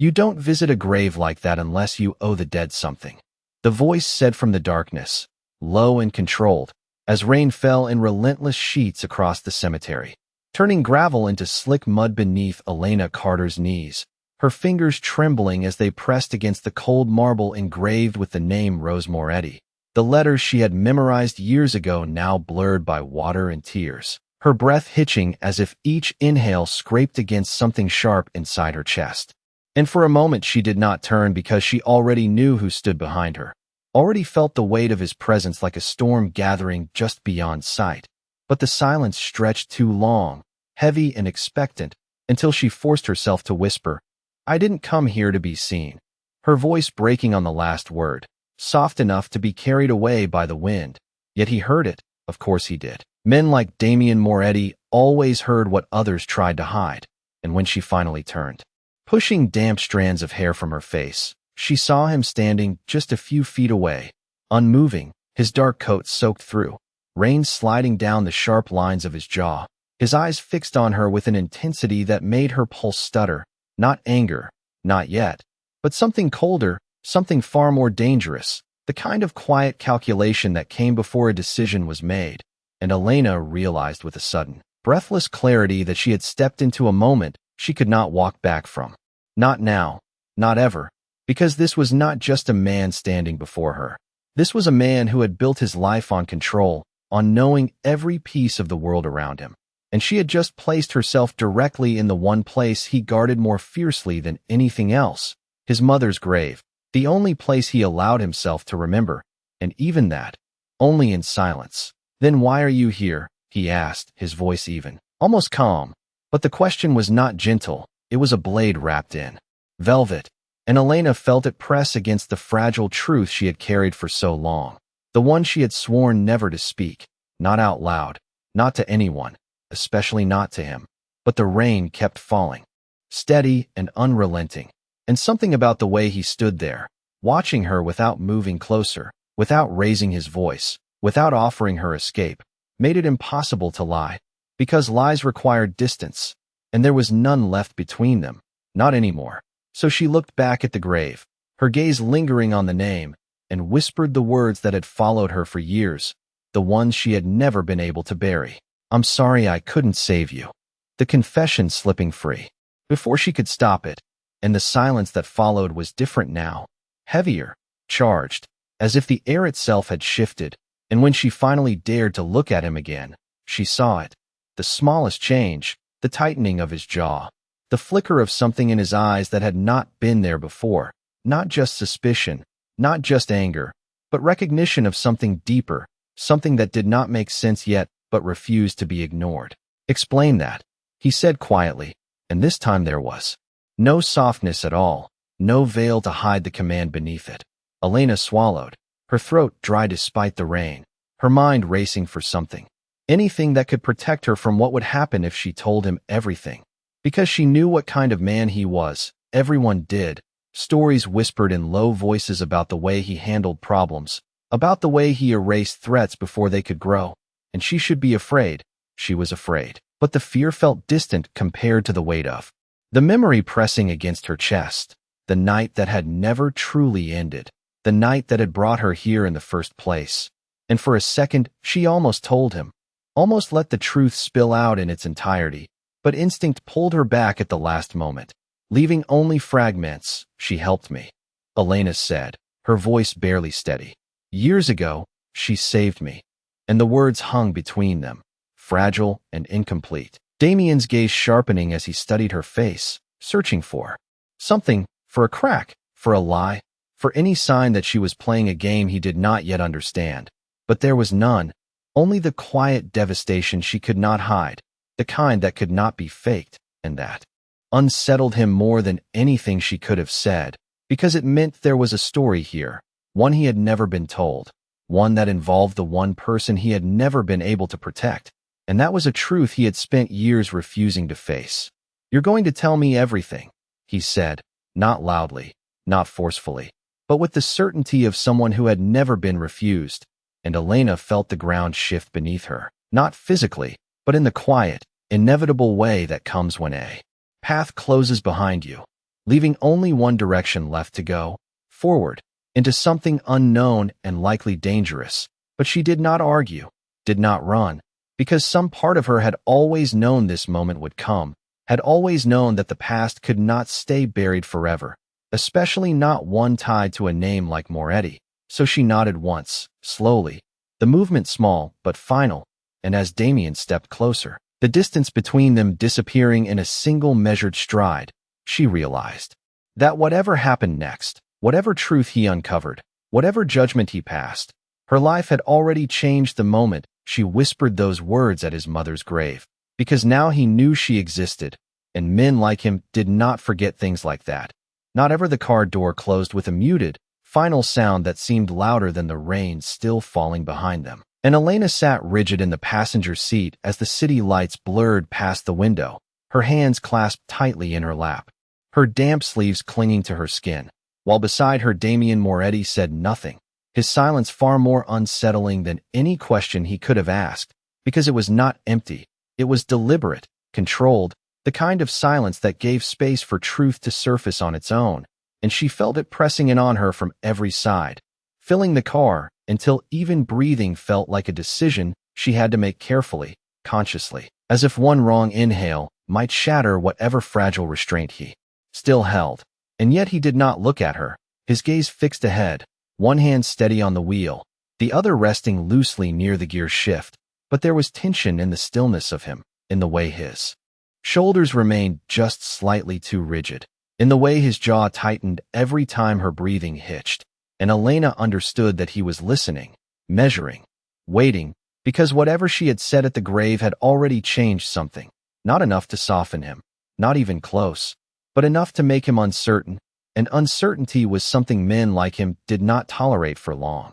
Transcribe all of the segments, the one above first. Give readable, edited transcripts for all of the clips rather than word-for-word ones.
You don't visit a grave like that unless you owe the dead something. The voice said from the darkness, low and controlled, as rain fell in relentless sheets across the cemetery, turning gravel into slick mud beneath Elena Carter's knees, her fingers trembling as they pressed against the cold marble engraved with the name Rose Moretti, the letters she had memorized years ago now blurred by water and tears, her breath hitching as if each inhale scraped against something sharp inside her chest. And for a moment she did not turn because she already knew who stood behind her, already felt the weight of his presence like a storm gathering just beyond sight. But the silence stretched too long, heavy and expectant, until she forced herself to whisper, "I didn't come here to be seen," her voice breaking on the last word, soft enough to be carried away by the wind. Yet he heard it, of course he did. Men like Damien Moretti always heard what others tried to hide, and when she finally turned, pushing damp strands of hair from her face, she saw him standing just a few feet away, unmoving, his dark coat soaked through, rain sliding down the sharp lines of his jaw, his eyes fixed on her with an intensity that made her pulse stutter. Not anger, not yet, but something colder, something far more dangerous, the kind of quiet calculation that came before a decision was made. And Elena realized with a sudden, breathless clarity that she had stepped into a moment she could not walk back from. Not now, not ever, because this was not just a man standing before her. This was a man who had built his life on control, on knowing every piece of the world around him. And she had just placed herself directly in the one place he guarded more fiercely than anything else, his mother's grave, the only place he allowed himself to remember, and even that, only in silence. "Then why are you here?" he asked, his voice even, almost calm. But the question was not gentle, it was a blade wrapped in velvet, and Elena felt it press against the fragile truth she had carried for so long, the one she had sworn never to speak, not out loud, not to anyone, especially not to him. But the rain kept falling, steady and unrelenting, and something about the way he stood there, watching her without moving closer, without raising his voice, without offering her escape, made it impossible to lie, because lies required distance, and there was none left between them, not anymore. So she looked back at the grave, her gaze lingering on the name, and whispered the words that had followed her for years, the ones she had never been able to bury. "I'm sorry I couldn't save you." The confession slipping free, before she could stop it, and the silence that followed was different now, heavier, charged, as if the air itself had shifted. And when she finally dared to look at him again, she saw it. The smallest change, the tightening of his jaw, the flicker of something in his eyes that had not been there before, not just suspicion, not just anger, but recognition of something deeper, something that did not make sense yet but refused to be ignored. "Explain that," he said quietly, and this time there was no softness at all, no veil to hide the command beneath it. Elena swallowed, her throat dry despite the rain, her mind racing for something, anything that could protect her from what would happen if she told him everything. Because she knew what kind of man he was, everyone did. Stories whispered in low voices about the way he handled problems, about the way he erased threats before they could grow. And she should be afraid. She was afraid. But the fear felt distant compared to the weight of the memory pressing against her chest, the night that had never truly ended, the night that had brought her here in the first place. And for a second, she almost told him, almost let the truth spill out in its entirety, but instinct pulled her back at the last moment, leaving only fragments. "She helped me," Elena said, her voice barely steady. "Years ago, she saved me." And the words hung between them, fragile and incomplete. Damien's gaze sharpening as he studied her face, searching for something, for a crack, for a lie, for any sign that she was playing a game he did not yet understand. But there was none, only the quiet devastation she could not hide, the kind that could not be faked, and that unsettled him more than anything she could have said, because it meant there was a story here, one he had never been told, one that involved the one person he had never been able to protect, and that was a truth he had spent years refusing to face. "You're going to tell me everything," he said, not loudly, not forcefully, but with the certainty of someone who had never been refused, and Elena felt the ground shift beneath her, not physically, but in the quiet, inevitable way that comes when a path closes behind you. leaving only one direction left to go: forward, into something unknown and likely dangerous. But she did not argue, did not run, because some part of her had always known this moment would come, had always known that the past could not stay buried forever, especially not one tied to a name like Moretti. So she nodded once, slowly, the movement small but final, and as Damien stepped closer, the distance between them disappearing in a single measured stride, she realized that whatever happened next, whatever truth he uncovered, whatever judgment he passed, her life had already changed the moment she whispered those words at his mother's grave, because now he knew she existed, and men like him did not forget things like that. Not ever. The car door closed with a muted, final sound that seemed louder than the rain still falling behind them. And Elena sat rigid in the passenger seat as the city lights blurred past the window, her hands clasped tightly in her lap, her damp sleeves clinging to her skin, while beside her Damien Moretti said nothing, his silence far more unsettling than any question he could have asked, because it was not empty, it was deliberate, controlled, the kind of silence that gave space for truth to surface on its own, and she felt it pressing in on her from every side, filling the car, until even breathing felt like a decision she had to make carefully, consciously, as if one wrong inhale might shatter whatever fragile restraint he still held. And yet he did not look at her, his gaze fixed ahead, one hand steady on the wheel, the other resting loosely near the gear shift, but there was tension in the stillness of him, in the way his shoulders remained just slightly too rigid, in the way his jaw tightened every time her breathing hitched. And Elena understood that he was listening, measuring, waiting, because whatever she had said at the grave had already changed something, not enough to soften him, not even close, but enough to make him uncertain, and uncertainty was something men like him did not tolerate for long.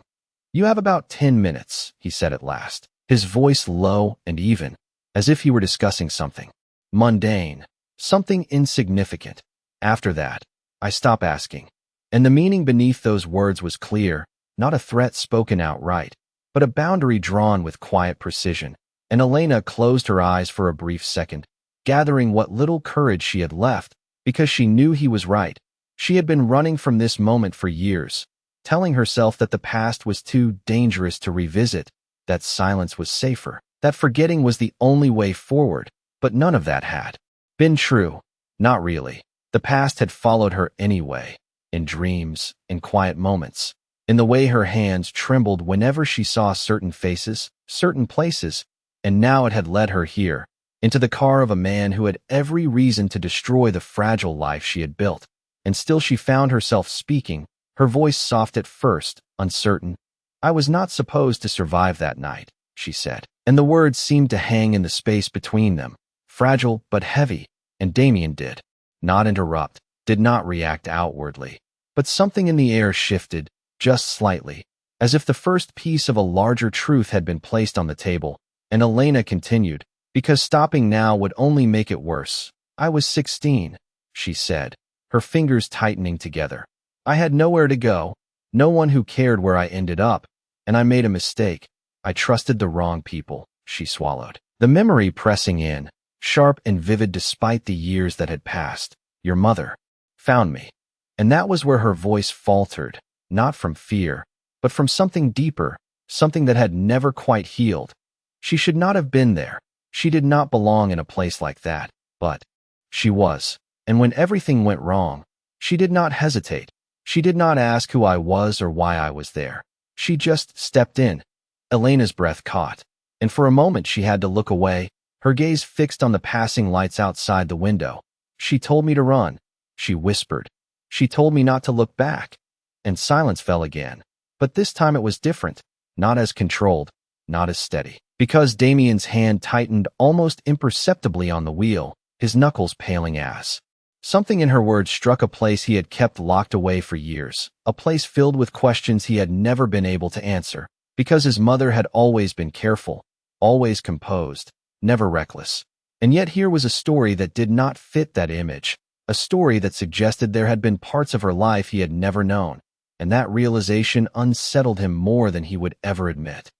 "You have about 10 minutes, he said at last, his voice low and even, as if he were discussing something mundane, something insignificant. After that, I stop asking." And the meaning beneath those words was clear, not a threat spoken outright, but a boundary drawn with quiet precision. And Elena closed her eyes for a brief second, gathering what little courage she had left, because she knew he was right. She had been running from this moment for years, telling herself that the past was too dangerous to revisit, that silence was safer, that forgetting was the only way forward, but none of that had been true. Not really. The past had followed her anyway. In dreams, in quiet moments, in the way her hands trembled whenever she saw certain faces, certain places, and now it had led her here, into the car of a man who had every reason to destroy the fragile life she had built. And still she found herself speaking, her voice soft at first, uncertain. "I was not supposed to survive that night," she said, and the words seemed to hang in the space between them, fragile but heavy, and Damien did not interrupt, did not react outwardly, but something in the air shifted, just slightly, as if the first piece of a larger truth had been placed on the table, and Elena continued, "Because stopping now would only make it worse. I was 16, she said, her fingers tightening together. "I had nowhere to go, no one who cared where I ended up, and I made a mistake. I trusted the wrong people," she swallowed, the memory pressing in, sharp and vivid despite the years that had passed. "Your mother found me." And that was where her voice faltered, not from fear, but from something deeper, something that had never quite healed. She should not have been there. She did not belong in a place like that, but she was. And when everything went wrong, she did not hesitate. She did not ask who I was or why I was there. She just stepped in. Elena's breath caught, and for a moment she had to look away, her gaze fixed on the passing lights outside the window. "She told me to run," she whispered. "She told me not to look back." And silence fell again. But this time it was different, not as controlled, not as steady. Because Damien's hand tightened almost imperceptibly on the wheel, his knuckles paling as something in her words struck a place he had kept locked away for years, a place filled with questions he had never been able to answer, because his mother had always been careful, always composed, never reckless. And yet here was a story that did not fit that image, a story that suggested there had been parts of her life he had never known, and that realization unsettled him more than he would ever admit.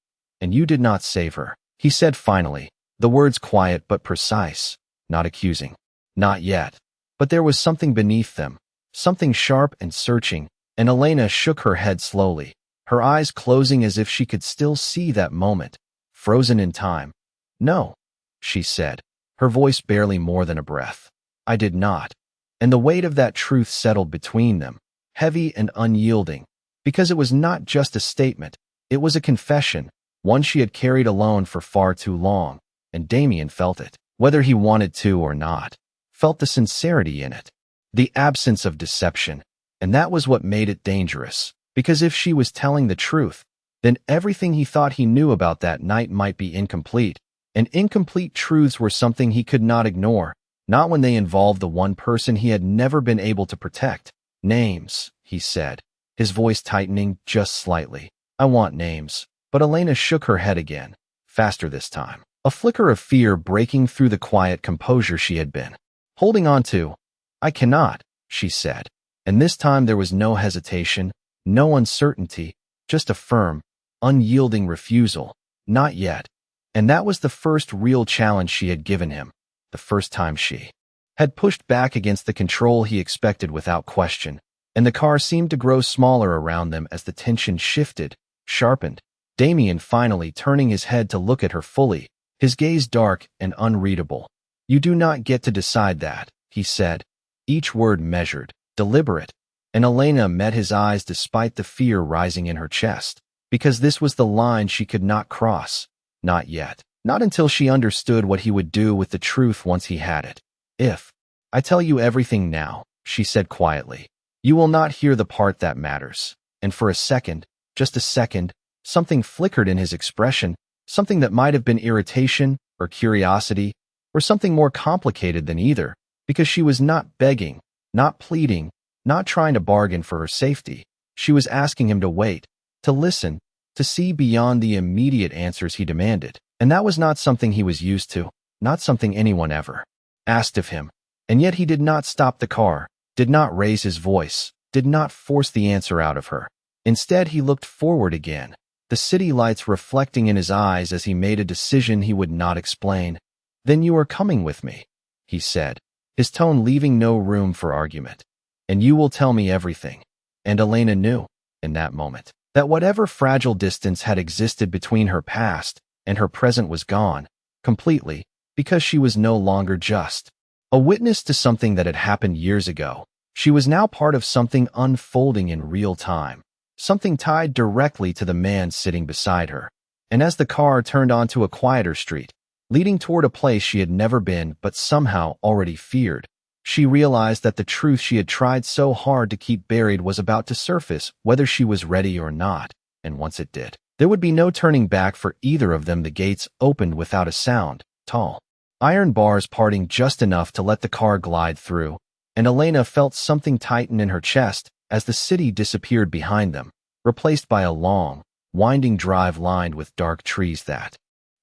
"And you did not save her," he said finally, the words quiet but precise, not accusing. "Not yet. But there was something beneath them, something sharp and searching, and Elena shook her head slowly, her eyes closing as if she could still see that moment, frozen in time. "No," she said, her voice barely more than a breath. "I did not." And the weight of that truth settled between them, heavy and unyielding, because it was not just a statement, it was a confession, one she had carried alone for far too long, and Damien felt it, whether he wanted to or not, felt the sincerity in it, the absence of deception, and that was what made it dangerous, because if she was telling the truth, then everything he thought he knew about that night might be incomplete, and incomplete truths were something he could not ignore, not when they involved the one person he had never been able to protect. "Names," he said, his voice tightening just slightly. "I want names." But Elena shook her head again, faster this time, a flicker of fear breaking through the quiet composure she had been holding on to. "I cannot," she said, and this time there was no hesitation, no uncertainty, just a firm, unyielding refusal. Not yet. And that was the first real challenge she had given him, the first time she had pushed back against the control he expected without question, and the car seemed to grow smaller around them as the tension shifted, sharpened. Damien finally turning his head to look at her fully, his gaze dark and unreadable. "You do not get to decide that," he said, each word measured, deliberate, and Elena met his eyes despite the fear rising in her chest, because this was the line she could not cross, not yet, not until she understood what he would do with the truth once he had it. "If I tell you everything now," she said quietly, "you will not hear the part that matters." And for a second, just a second, something flickered in his expression, something that might have been irritation or curiosity, or something more complicated than either, because she was not begging, not pleading, not trying to bargain for her safety. She was asking him to wait, to listen, to see beyond the immediate answers he demanded. And that was not something he was used to, not something anyone ever asked of him. And yet he did not stop the car, did not raise his voice, did not force the answer out of her. Instead, he looked forward again, the city lights reflecting in his eyes as he made a decision he would not explain. "Then you are coming with me," he said, his tone leaving no room for argument. "And you will tell me everything." And Elena knew, in that moment, that whatever fragile distance had existed between her past and her present was gone, completely, because she was no longer just a witness to something that had happened years ago. She was now part of something unfolding in real time, something tied directly to the man sitting beside her. And as the car turned onto a quieter street, leading toward a place she had never been but somehow already feared, she realized that the truth she had tried so hard to keep buried was about to surface, whether she was ready or not. And once it did, there would be no turning back for either of them. The gates opened without a sound, tall iron bars parting just enough to let the car glide through, and Elena felt something tighten in her chest as the city disappeared behind them, replaced by a long, winding drive lined with dark trees that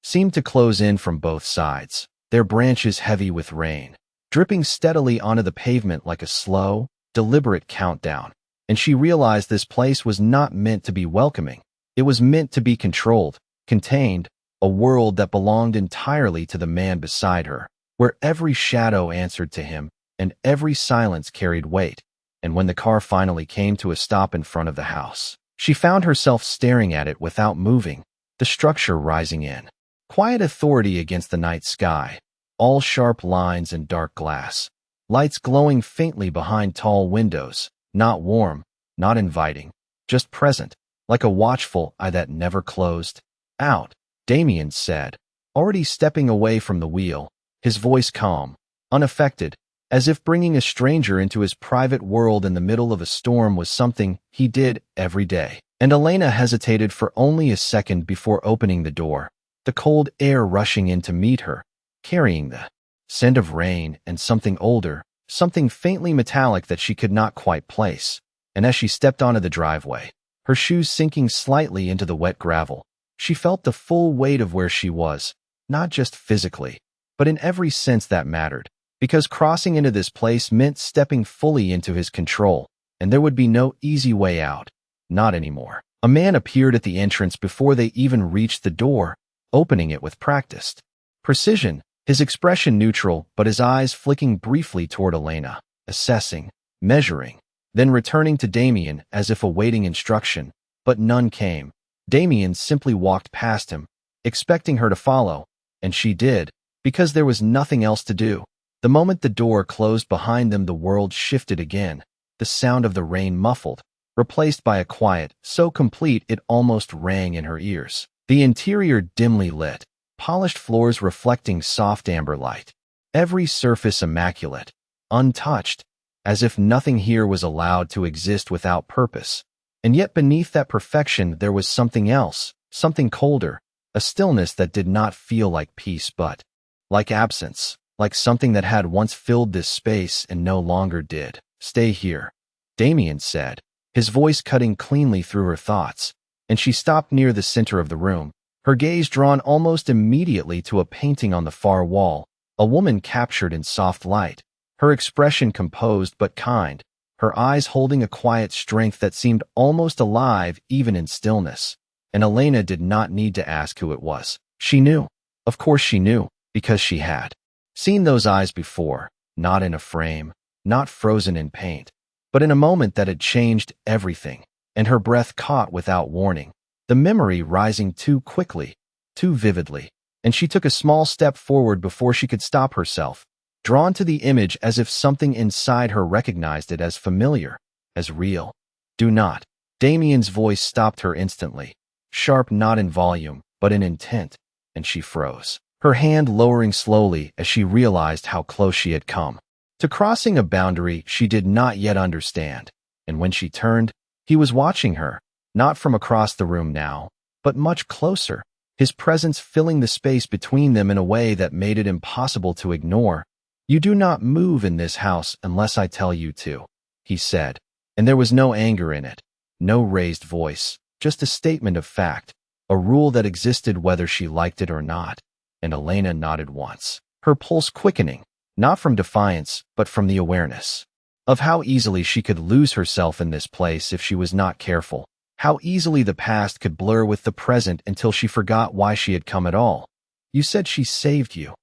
seemed to close in from both sides, their branches heavy with rain, dripping steadily onto the pavement like a slow, deliberate countdown. And she realized this place was not meant to be welcoming. It was meant to be controlled, contained, a world that belonged entirely to the man beside her, where every shadow answered to him and every silence carried weight. And when the car finally came to a stop in front of the house, she found herself staring at it without moving, the structure rising in quiet authority against the night sky, all sharp lines and dark glass, lights glowing faintly behind tall windows, not warm, not inviting, just present, like a watchful eye that never closed. "Out," Damien said, already stepping away from the wheel, his voice calm, unaffected, as if bringing a stranger into his private world in the middle of a storm was something he did every day. And Elena hesitated for only a second before opening the door, the cold air rushing in to meet her, carrying the scent of rain and something older, something faintly metallic that she could not quite place. And as she stepped onto the driveway, her shoes sinking slightly into the wet gravel, she felt the full weight of where she was, not just physically, but in every sense that mattered, because crossing into this place meant stepping fully into his control, and there would be no easy way out. Not anymore. A man appeared at the entrance before they even reached the door, opening it with practiced precision, his expression neutral but his eyes flicking briefly toward Elena. assessing, measuring, then returning to Damien as if awaiting instruction, but none came. Damien simply walked past him, expecting her to follow, and she did, because there was nothing else to do. The moment the door closed behind them, the world shifted again, the sound of the rain muffled, replaced by a quiet so complete it almost rang in her ears. The interior dimly lit, polished floors reflecting soft amber light, every surface immaculate, untouched, as if nothing here was allowed to exist without purpose. And yet beneath that perfection there was something else, something colder, a stillness that did not feel like peace but like absence, like something that had once filled this space and no longer did. "Stay here," Damien said, his voice cutting cleanly through her thoughts, and she stopped near the center of the room, her gaze drawn almost immediately to a painting on the far wall, a woman captured in soft light, her expression composed but kind, her eyes holding a quiet strength that seemed almost alive even in stillness. And Elena did not need to ask who it was. She knew. Of course she knew, because she had seen those eyes before, not in a frame, not frozen in paint, but in a moment that had changed everything, and her breath caught without warning, the memory rising too quickly, too vividly, and she took a small step forward before she could stop herself, drawn to the image as if something inside her recognized it as familiar, as real. "Do not." Damien's voice stopped her instantly, sharp not in volume, but in intent, and she froze, her hand lowering slowly as she realized how close she had come to crossing a boundary she did not yet understand. And when she turned, he was watching her, not from across the room now, but much closer, his presence filling the space between them in a way that made it impossible to ignore. "You do not move in this house unless I tell you to," he said, and there was no anger in it, no raised voice, just a statement of fact, a rule that existed whether she liked it or not. And Elena nodded once, her pulse quickening, not from defiance, but from the awareness of how easily she could lose herself in this place if she was not careful, how easily the past could blur with the present until she forgot why she had come at all. "You said she saved you,"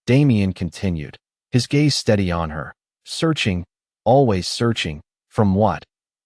Damien continued, his gaze steady on her, searching, always searching, from what?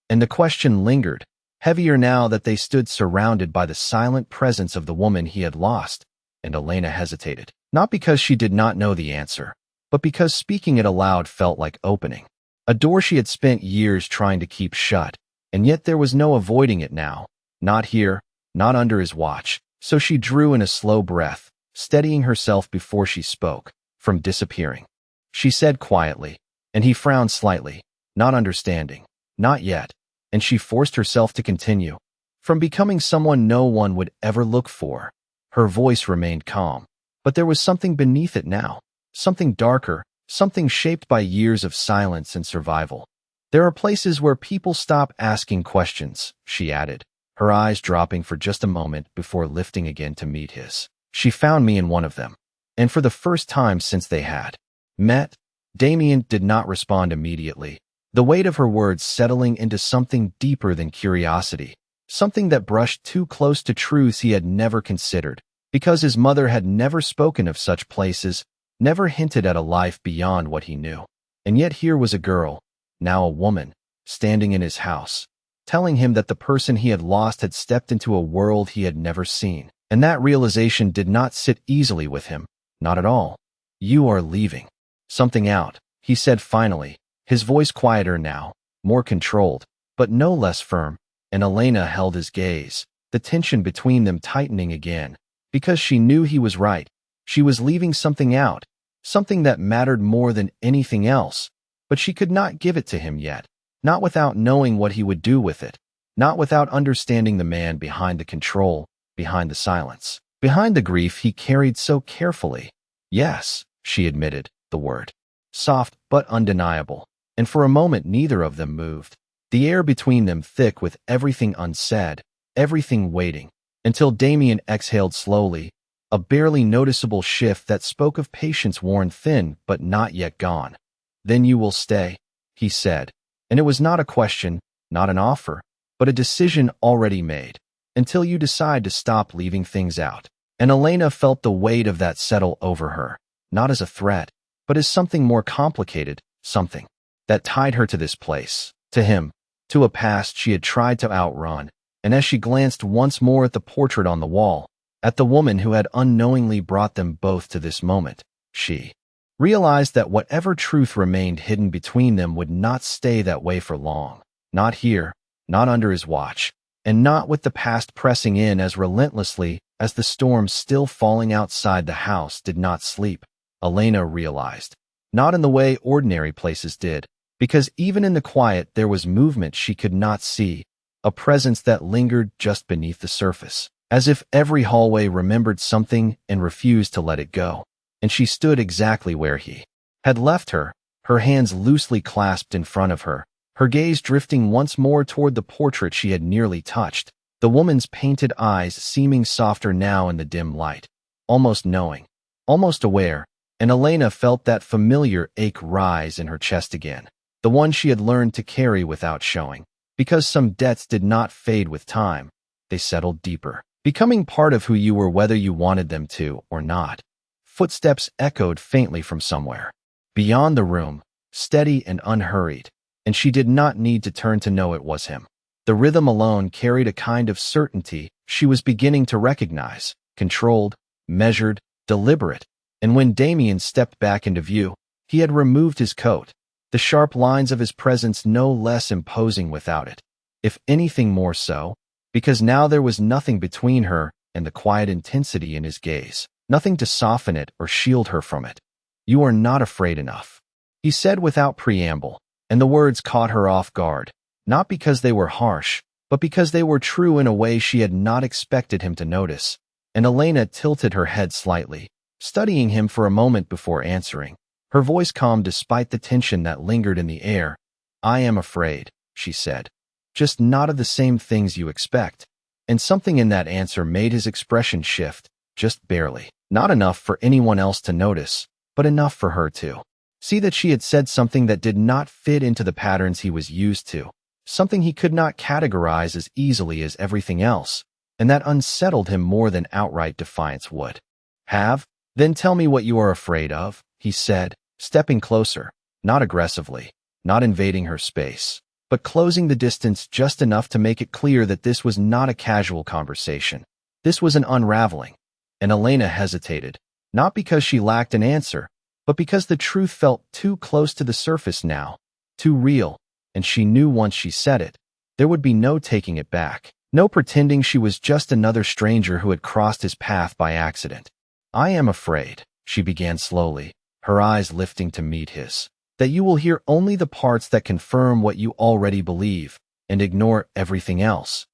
And the question lingered, heavier now that they stood surrounded by the silent presence of the woman he had lost, and Elena hesitated, not because she did not know the answer, but because speaking it aloud felt like opening a door she had spent years trying to keep shut, and yet there was no avoiding it now, not here, not under his watch. So she drew in a slow breath, steadying herself before she spoke, "From disappearing," she said quietly, and he frowned slightly, not understanding, not yet, and she forced herself to continue, "From becoming someone no one would ever look for." Her voice remained calm, but there was something beneath it now, something darker, something shaped by years of silence and survival. "There are places where people stop asking questions," she added, her eyes dropping for just a moment before lifting again to meet his. "She found me in one of them, and for the first time since they had met." Damien did not respond immediately, the weight of her words settling into something deeper than curiosity, something that brushed too close to truths he had never considered, because his mother had never spoken of such places, never hinted at a life beyond what he knew. And yet here was a girl, now a woman, standing in his house, telling him that the person he had lost had stepped into a world he had never seen. And that realization did not sit easily with him, not at all. "You are leaving something out," he said finally, his voice quieter now, more controlled, but no less firm, and Elena held his gaze, the tension between them tightening again, because she knew he was right. She was leaving something out, something that mattered more than anything else, but she could not give it to him yet, not without knowing what he would do with it, not without understanding the man behind the control, behind the silence, behind the grief he carried so carefully. "Yes," she admitted, the word, soft but undeniable, and for a moment neither of them moved, the air between them thick with everything unsaid, everything waiting, until Damien exhaled slowly, a barely noticeable shift that spoke of patience worn thin but not yet gone. "Then you will stay," he said, and it was not a question, not an offer, but a decision already made, "until you decide to stop leaving things out." And Elena felt the weight of that settle over her, not as a threat, but as something more complicated, something that tied her to this place, to him, to a past she had tried to outrun. And as she glanced once more at the portrait on the wall, at the woman who had unknowingly brought them both to this moment, she realized that whatever truth remained hidden between them would not stay that way for long. Not here, not under his watch, and not with the past pressing in as relentlessly as the storm still falling outside the house did not sleep, Elena realized. Not in the way ordinary places did, because even in the quiet there was movement she could not see, a presence that lingered just beneath the surface, as if every hallway remembered something and refused to let it go. And she stood exactly where he had left her, her hands loosely clasped in front of her, her gaze drifting once more toward the portrait she had nearly touched, the woman's painted eyes seeming softer now in the dim light, almost knowing, almost aware, and Elena felt that familiar ache rise in her chest again, the one she had learned to carry without showing. Because some debts did not fade with time, they settled deeper, becoming part of who you were whether you wanted them to or not. Footsteps echoed faintly from somewhere beyond the room, steady and unhurried, and she did not need to turn to know it was him. The rhythm alone carried a kind of certainty she was beginning to recognize, controlled, measured, deliberate, and when Damien stepped back into view, he had removed his coat, the sharp lines of his presence no less imposing without it, if anything more so, because now there was nothing between her and the quiet intensity in his gaze, nothing to soften it or shield her from it. "You are not afraid enough," he said without preamble, and the words caught her off guard, not because they were harsh, but because they were true in a way she had not expected him to notice, and Elena tilted her head slightly, studying him for a moment before answering, her voice calm despite the tension that lingered in the air. "I am afraid," she said, "just not of the same things you expect," and something in that answer made his expression shift, just barely, not enough for anyone else to notice, but enough for her to see that she had said something that did not fit into the patterns he was used to, something he could not categorize as easily as everything else, and that unsettled him more than outright defiance would have. "Then tell me what you are afraid of," he said, stepping closer, not aggressively, not invading her space, but closing the distance just enough to make it clear that this was not a casual conversation. This was an unraveling. And Elena hesitated, not because she lacked an answer, but because the truth felt too close to the surface now, too real, and she knew once she said it, there would be no taking it back, no pretending she was just another stranger who had crossed his path by accident. "I am afraid," she began slowly, her eyes lifting to meet his, "that you will hear only the parts that confirm what you already believe, and ignore everything else."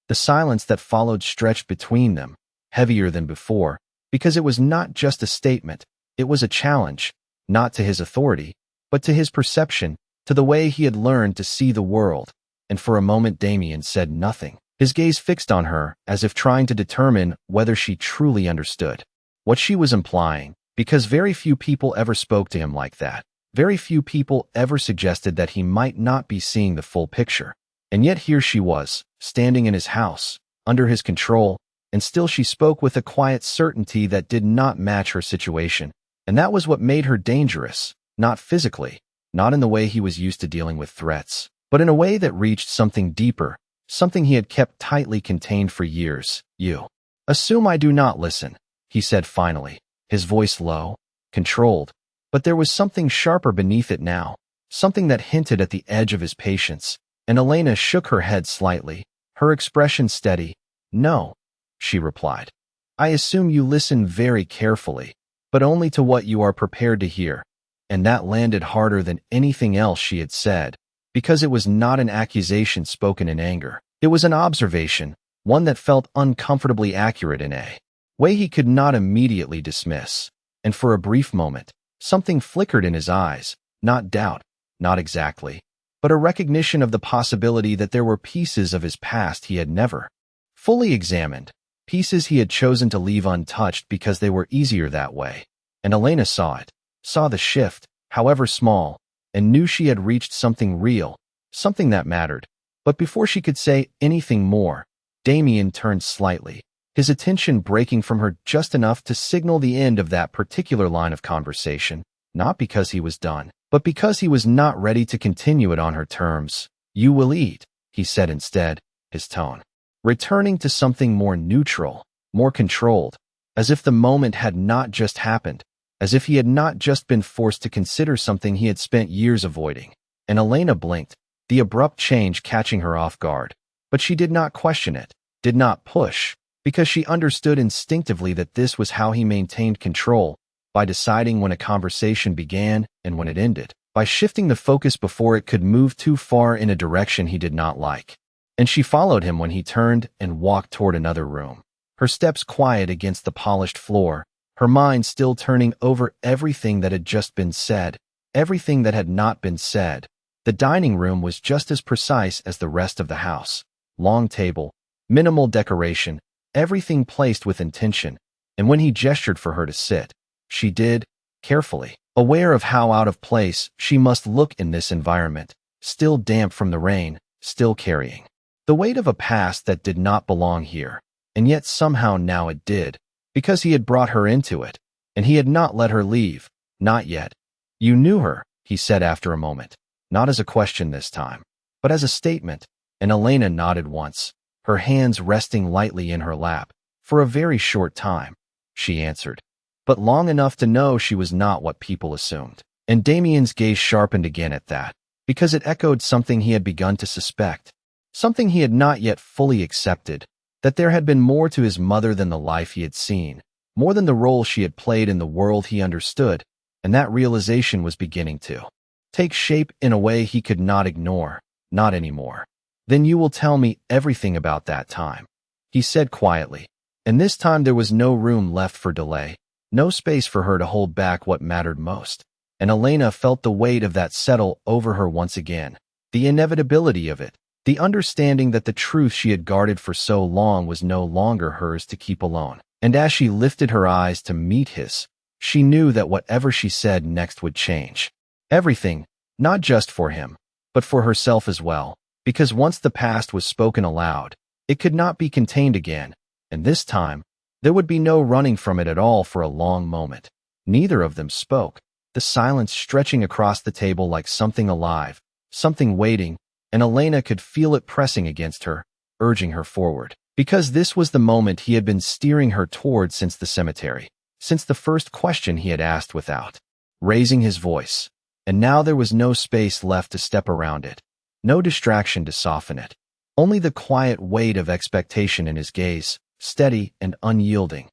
The silence that followed stretched between them, heavier than before, because it was not just a statement, it was a challenge, not to his authority, but to his perception, to the way he had learned to see the world. And for a moment Damien said nothing, his gaze fixed on her as if trying to determine whether she truly understood what she was implying, because very few people ever spoke to him like that. Very few people ever suggested that he might not be seeing the full picture. And yet here she was, standing in his house, under his control, and still she spoke with a quiet certainty that did not match her situation. And that was what made her dangerous, not physically, not in the way he was used to dealing with threats, but in a way that reached something deeper, something he had kept tightly contained for years. "You assume I do not listen," he said finally, his voice low, controlled, but there was something sharper beneath it now, something that hinted at the edge of his patience, and Elena shook her head slightly, her expression steady. "No," she replied. "I assume you listen very carefully, but only to what you are prepared to hear." And that landed harder than anything else she had said, because it was not an accusation spoken in anger. It was an observation, one that felt uncomfortably accurate in a way he could not immediately dismiss. And for a brief moment, something flickered in his eyes, not doubt, not exactly, but a recognition of the possibility that there were pieces of his past he had never fully examined, pieces he had chosen to leave untouched because they were easier that way. And Elena saw it, saw the shift, however small, and knew she had reached something real, something that mattered. But before she could say anything more, Damien turned slightly, his attention breaking from her just enough to signal the end of that particular line of conversation. not because he was done, but because he was not ready to continue it on her terms. "You will eat," he said instead, his tone returning to something more neutral, more controlled, as if the moment had not just happened, as if he had not just been forced to consider something he had spent years avoiding. And Elena blinked, the abrupt change catching her off guard. But she did not question it, did not push, because she understood instinctively that this was how he maintained control, by deciding when a conversation began and when it ended, by shifting the focus before it could move too far in a direction he did not like. And she followed him when he turned and walked toward another room, her steps quiet against the polished floor, her mind still turning over everything that had just been said, everything that had not been said. The dining room was just as precise as the rest of the house. Long table, minimal decoration, everything placed with intention, and when he gestured for her to sit, she did, carefully, aware of how out of place she must look in this environment, still damp from the rain, still carrying the weight of a past that did not belong here, and yet somehow now it did, because he had brought her into it, and he had not let her leave, not yet. "You knew her," he said after a moment, not as a question this time, but as a statement, and Elena nodded once, her hands resting lightly in her lap. "For a very short time," she answered, "but long enough to know she was not what people assumed." And Damien's gaze sharpened again at that, because it echoed something he had begun to suspect, something he had not yet fully accepted, that there had been more to his mother than the life he had seen, more than the role she had played in the world he understood, and that realization was beginning to take shape in a way he could not ignore, not anymore. "Then you will tell me everything about that time," he said quietly, and this time there was no room left for delay, no space for her to hold back what mattered most, and Elena felt the weight of that settle over her once again, the inevitability of it, the understanding that the truth she had guarded for so long was no longer hers to keep alone. And as she lifted her eyes to meet his, she knew that whatever she said next would change everything, not just for him, but for herself as well, because once the past was spoken aloud, it could not be contained again, and this time, there would be no running from it at all. For a long moment, neither of them spoke, the silence stretching across the table like something alive, something waiting, and Elena could feel it pressing against her, urging her forward, because this was the moment he had been steering her toward since the cemetery, since the first question he had asked without raising his voice, and now there was no space left to step around it, no distraction to soften it, only the quiet weight of expectation in his gaze, steady and unyielding.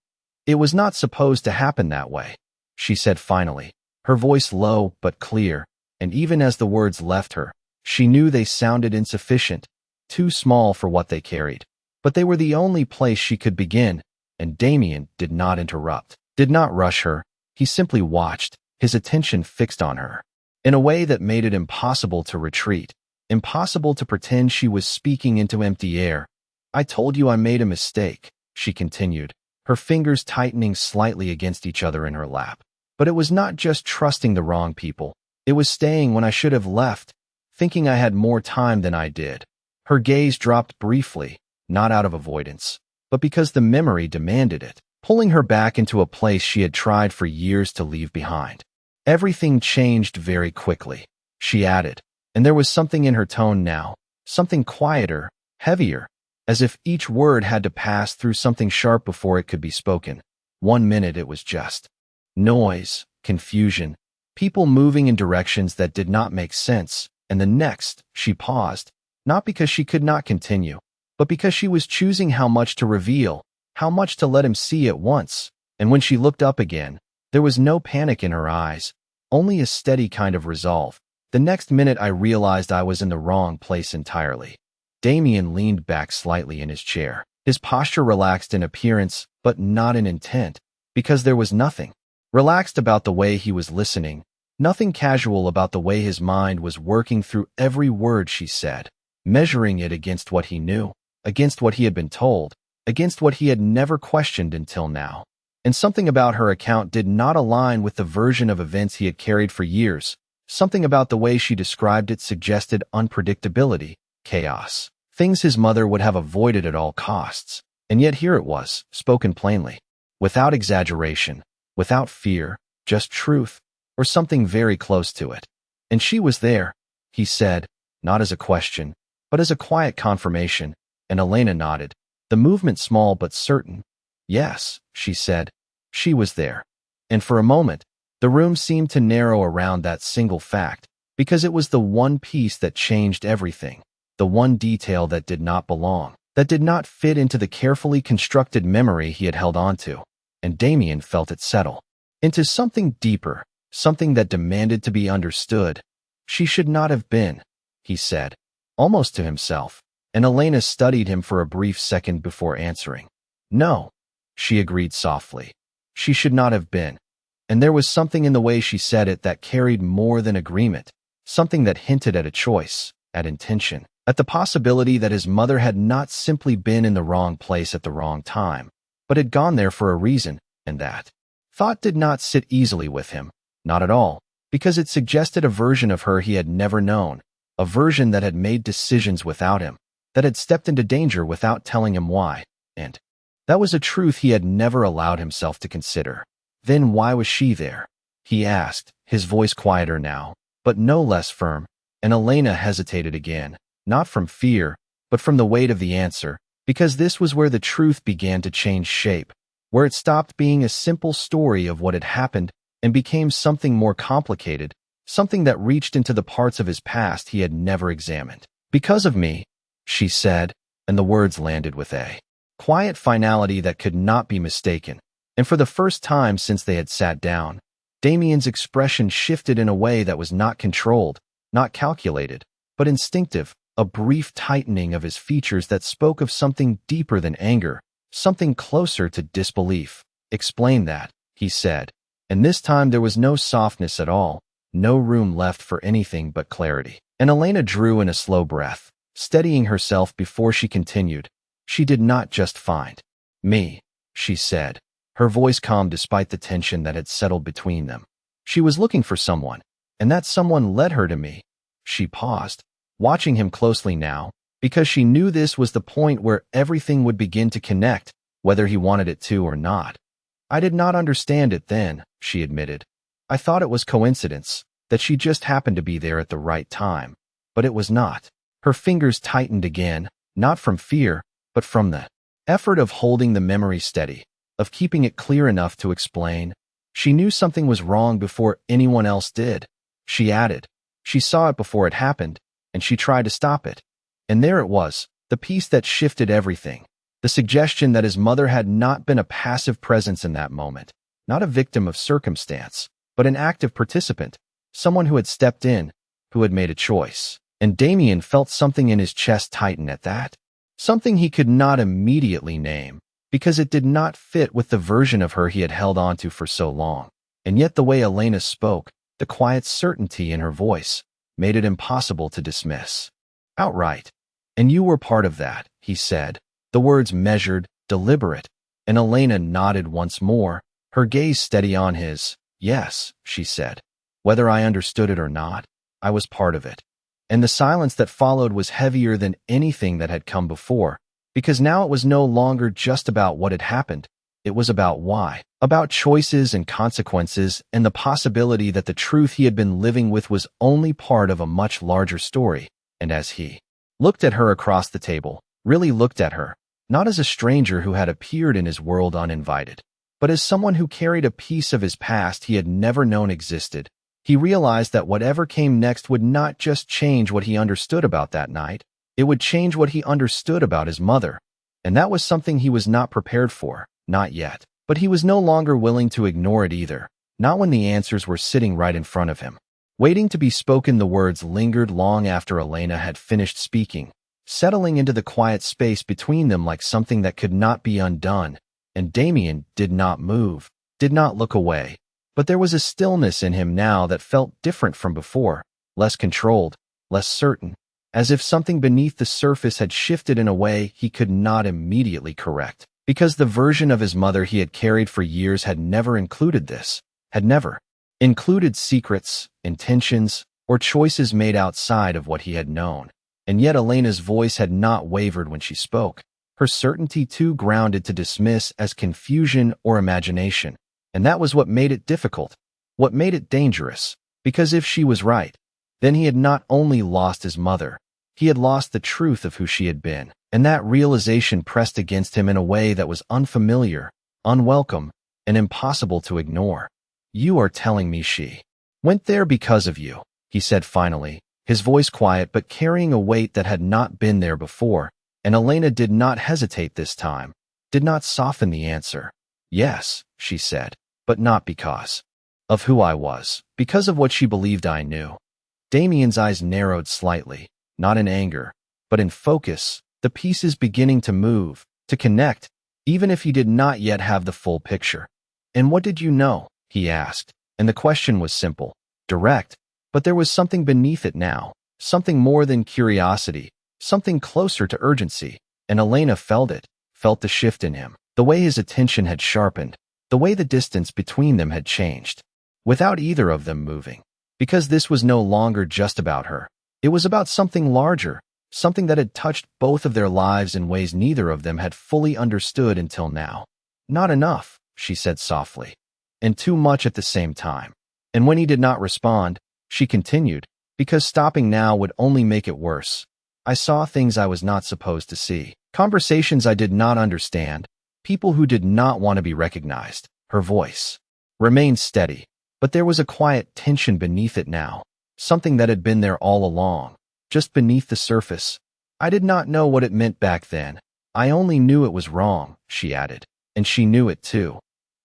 "It was not supposed to happen that way," she said finally, her voice low but clear, and even as the words left her, she knew they sounded insufficient, too small for what they carried. But they were the only place she could begin, and Damien did not interrupt, did not rush her. He simply watched, his attention fixed on her, in a way that made it impossible to retreat, impossible to pretend she was speaking into empty air. "I told you I made a mistake," she continued, her fingers tightening slightly against each other in her lap. "But it was not just trusting the wrong people. It was staying when I should have left, thinking I had more time than I did." Her gaze dropped briefly, not out of avoidance, but because the memory demanded it, pulling her back into a place she had tried for years to leave behind. "Everything changed very quickly," she added, and there was something in her tone now, something quieter, heavier, as if each word had to pass through something sharp before it could be spoken. One minute it was just noise, confusion, people moving in directions that did not make sense, and the next, she paused, not because she could not continue, but because she was choosing how much to reveal, how much to let him see at once. And when she looked up again, there was no panic in her eyes, only a steady kind of resolve. "The next minute I realized I was in the wrong place entirely." Damien leaned back slightly in his chair, his posture relaxed in appearance, but not in intent, because there was nothing relaxed about the way he was listening, nothing casual about the way his mind was working through every word she said, measuring it against what he knew, against what he had been told, against what he had never questioned until now. And something about her account did not align with the version of events he had carried for years. Something about the way she described it suggested unpredictability, chaos, things his mother would have avoided at all costs. And yet here it was, spoken plainly, without exaggeration, without fear, just truth, or something very close to it. And she was there, he said, not as a question, but as a quiet confirmation, and Elena nodded, the movement small but certain. Yes, she said, she was there. And for a moment, the room seemed to narrow around that single fact, because it was the one piece that changed everything, the one detail that did not belong, that did not fit into the carefully constructed memory he had held onto. And Damien felt it settle into something deeper, something that demanded to be understood. She should not have been, he said, almost to himself, and Elena studied him for a brief second before answering. No, she agreed softly. She should not have been. And there was something in the way she said it that carried more than agreement, something that hinted at a choice, at intention, at the possibility that his mother had not simply been in the wrong place at the wrong time, but had gone there for a reason, and that thought did not sit easily with him, not at all, because it suggested a version of her he had never known, a version that had made decisions without him, that had stepped into danger without telling him why, and that was a truth he had never allowed himself to consider. Then why was she there? He asked, his voice quieter now, but no less firm, and Elena hesitated again, not from fear, but from the weight of the answer, because this was where the truth began to change shape, where it stopped being a simple story of what had happened and became something more complicated, something that reached into the parts of his past he had never examined. Because of me, she said, and the words landed with a quiet finality that could not be mistaken. And for the first time since they had sat down, Damien's expression shifted in a way that was not controlled, not calculated, but instinctive, a brief tightening of his features that spoke of something deeper than anger, something closer to disbelief. Explain that, he said, and this time there was no softness at all, no room left for anything but clarity. And Elena drew in a slow breath, steadying herself before she continued. She did not just find me, she said, her voice calm despite the tension that had settled between them. She was looking for someone, and that someone led her to me. She paused, watching him closely now, because she knew this was the point where everything would begin to connect, whether he wanted it to or not. I did not understand it then, she admitted. I thought it was coincidence, that she just happened to be there at the right time. But it was not. Her fingers tightened again, not from fear, but from the effort of holding the memory steady, of keeping it clear enough to explain. She knew something was wrong before anyone else did. She added. She saw it before it happened, and she tried to stop it. And there it was, the piece that shifted everything. The suggestion that his mother had not been a passive presence in that moment, not a victim of circumstance, but an active participant, someone who had stepped in, who had made a choice. And Damien felt something in his chest tighten at that. Something he could not immediately name, because it did not fit with the version of her he had held onto for so long. And yet the way Elena spoke, the quiet certainty in her voice, made it impossible to dismiss outright. And you were part of that, he said, the words measured, deliberate, and Elena nodded once more, her gaze steady on his. Yes, she said. Whether I understood it or not, I was part of it. And the silence that followed was heavier than anything that had come before, because now it was no longer just about what had happened. It was about why, about choices and consequences, and the possibility that the truth he had been living with was only part of a much larger story. And as he looked at her across the table, really looked at her, not as a stranger who had appeared in his world uninvited, but as someone who carried a piece of his past he had never known existed, he realized that whatever came next would not just change what he understood about that night, it would change what he understood about his mother. And that was something he was not prepared for, not yet. But he was no longer willing to ignore it either, not when the answers were sitting right in front of him. Waiting to be spoken, the words lingered long after Elena had finished speaking, settling into the quiet space between them like something that could not be undone. And Damien did not move, did not look away. But there was a stillness in him now that felt different from before, less controlled, less certain, as if something beneath the surface had shifted in a way he could not immediately correct, because the version of his mother he had carried for years had never included this, had never included secrets, intentions, or choices made outside of what he had known. And yet Elena's voice had not wavered when she spoke, her certainty too grounded to dismiss as confusion or imagination. And that was what made it difficult. What made it dangerous? Because if she was right, then he had not only lost his mother, he had lost the truth of who she had been. And that realization pressed against him in a way that was unfamiliar, unwelcome, and impossible to ignore. You are telling me she went there because of you, he said finally, his voice quiet but carrying a weight that had not been there before, and Elena did not hesitate this time, did not soften the answer. Yes, she said, but not because of who I was, because of what she believed I knew. Damien's eyes narrowed slightly, not in anger, but in focus, the pieces beginning to move, to connect, even if he did not yet have the full picture. And what did you know? He asked, and the question was simple, direct, but there was something beneath it now, something more than curiosity, something closer to urgency, and Elena felt it, felt the shift in him, the way his attention had sharpened, the way the distance between them had changed, without either of them moving. Because this was no longer just about her. It was about something larger, something that had touched both of their lives in ways neither of them had fully understood until now. Not enough, she said softly, and too much at the same time. And when he did not respond, she continued, because stopping now would only make it worse. I saw things I was not supposed to see, conversations I did not understand, people who did not want to be recognized. Her voice remained steady, but there was a quiet tension beneath it now, something that had been there all along, just beneath the surface. I did not know what it meant back then. I only knew it was wrong, she added, and she knew it too.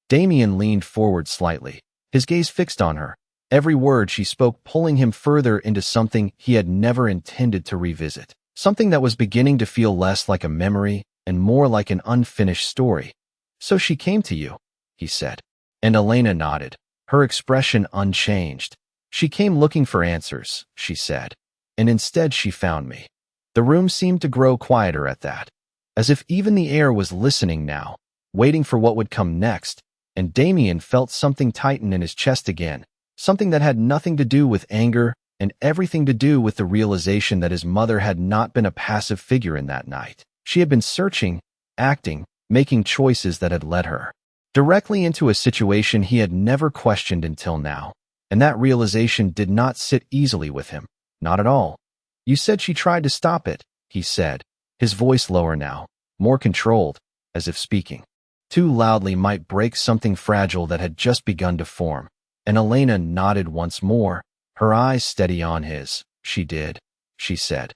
Damien leaned forward slightly, his gaze fixed on her, every word she spoke pulling him further into something he had never intended to revisit, something that was beginning to feel less like a memory and more like an unfinished story. So she came to you, he said. And Elena nodded, her expression unchanged. She came looking for answers, she said, and instead she found me. The room seemed to grow quieter at that, as if even the air was listening now, waiting for what would come next, and Damien felt something tighten in his chest again, something that had nothing to do with anger and everything to do with the realization that his mother had not been a passive figure in that night. She had been searching, acting, making choices that had led her directly into a situation he had never questioned until now, and that realization did not sit easily with him, not at all. You said she tried to stop it, he said, his voice lower now, more controlled, as if speaking too loudly might break something fragile that had just begun to form. And Elena nodded once more, her eyes steady on his. She did, she said.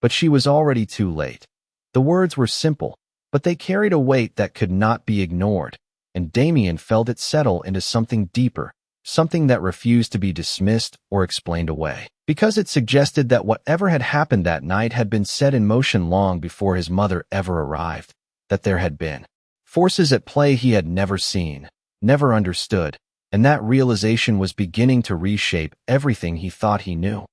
But she was already too late. The words were simple, but they carried a weight that could not be ignored, and Damien felt it settle into something deeper, something that refused to be dismissed or explained away, because it suggested that whatever had happened that night had been set in motion long before his mother ever arrived, that there had been forces at play he had never seen, never understood, and that realization was beginning to reshape everything he thought he knew.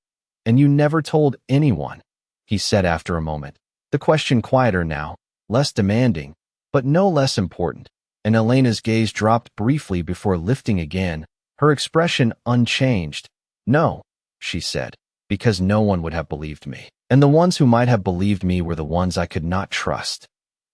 And you never told anyone, he said after a moment, the question quieter now, less demanding, but no less important, and Elena's gaze dropped briefly before lifting again, her expression unchanged. No, she said, because no one would have believed me, and the ones who might have believed me were the ones I could not trust.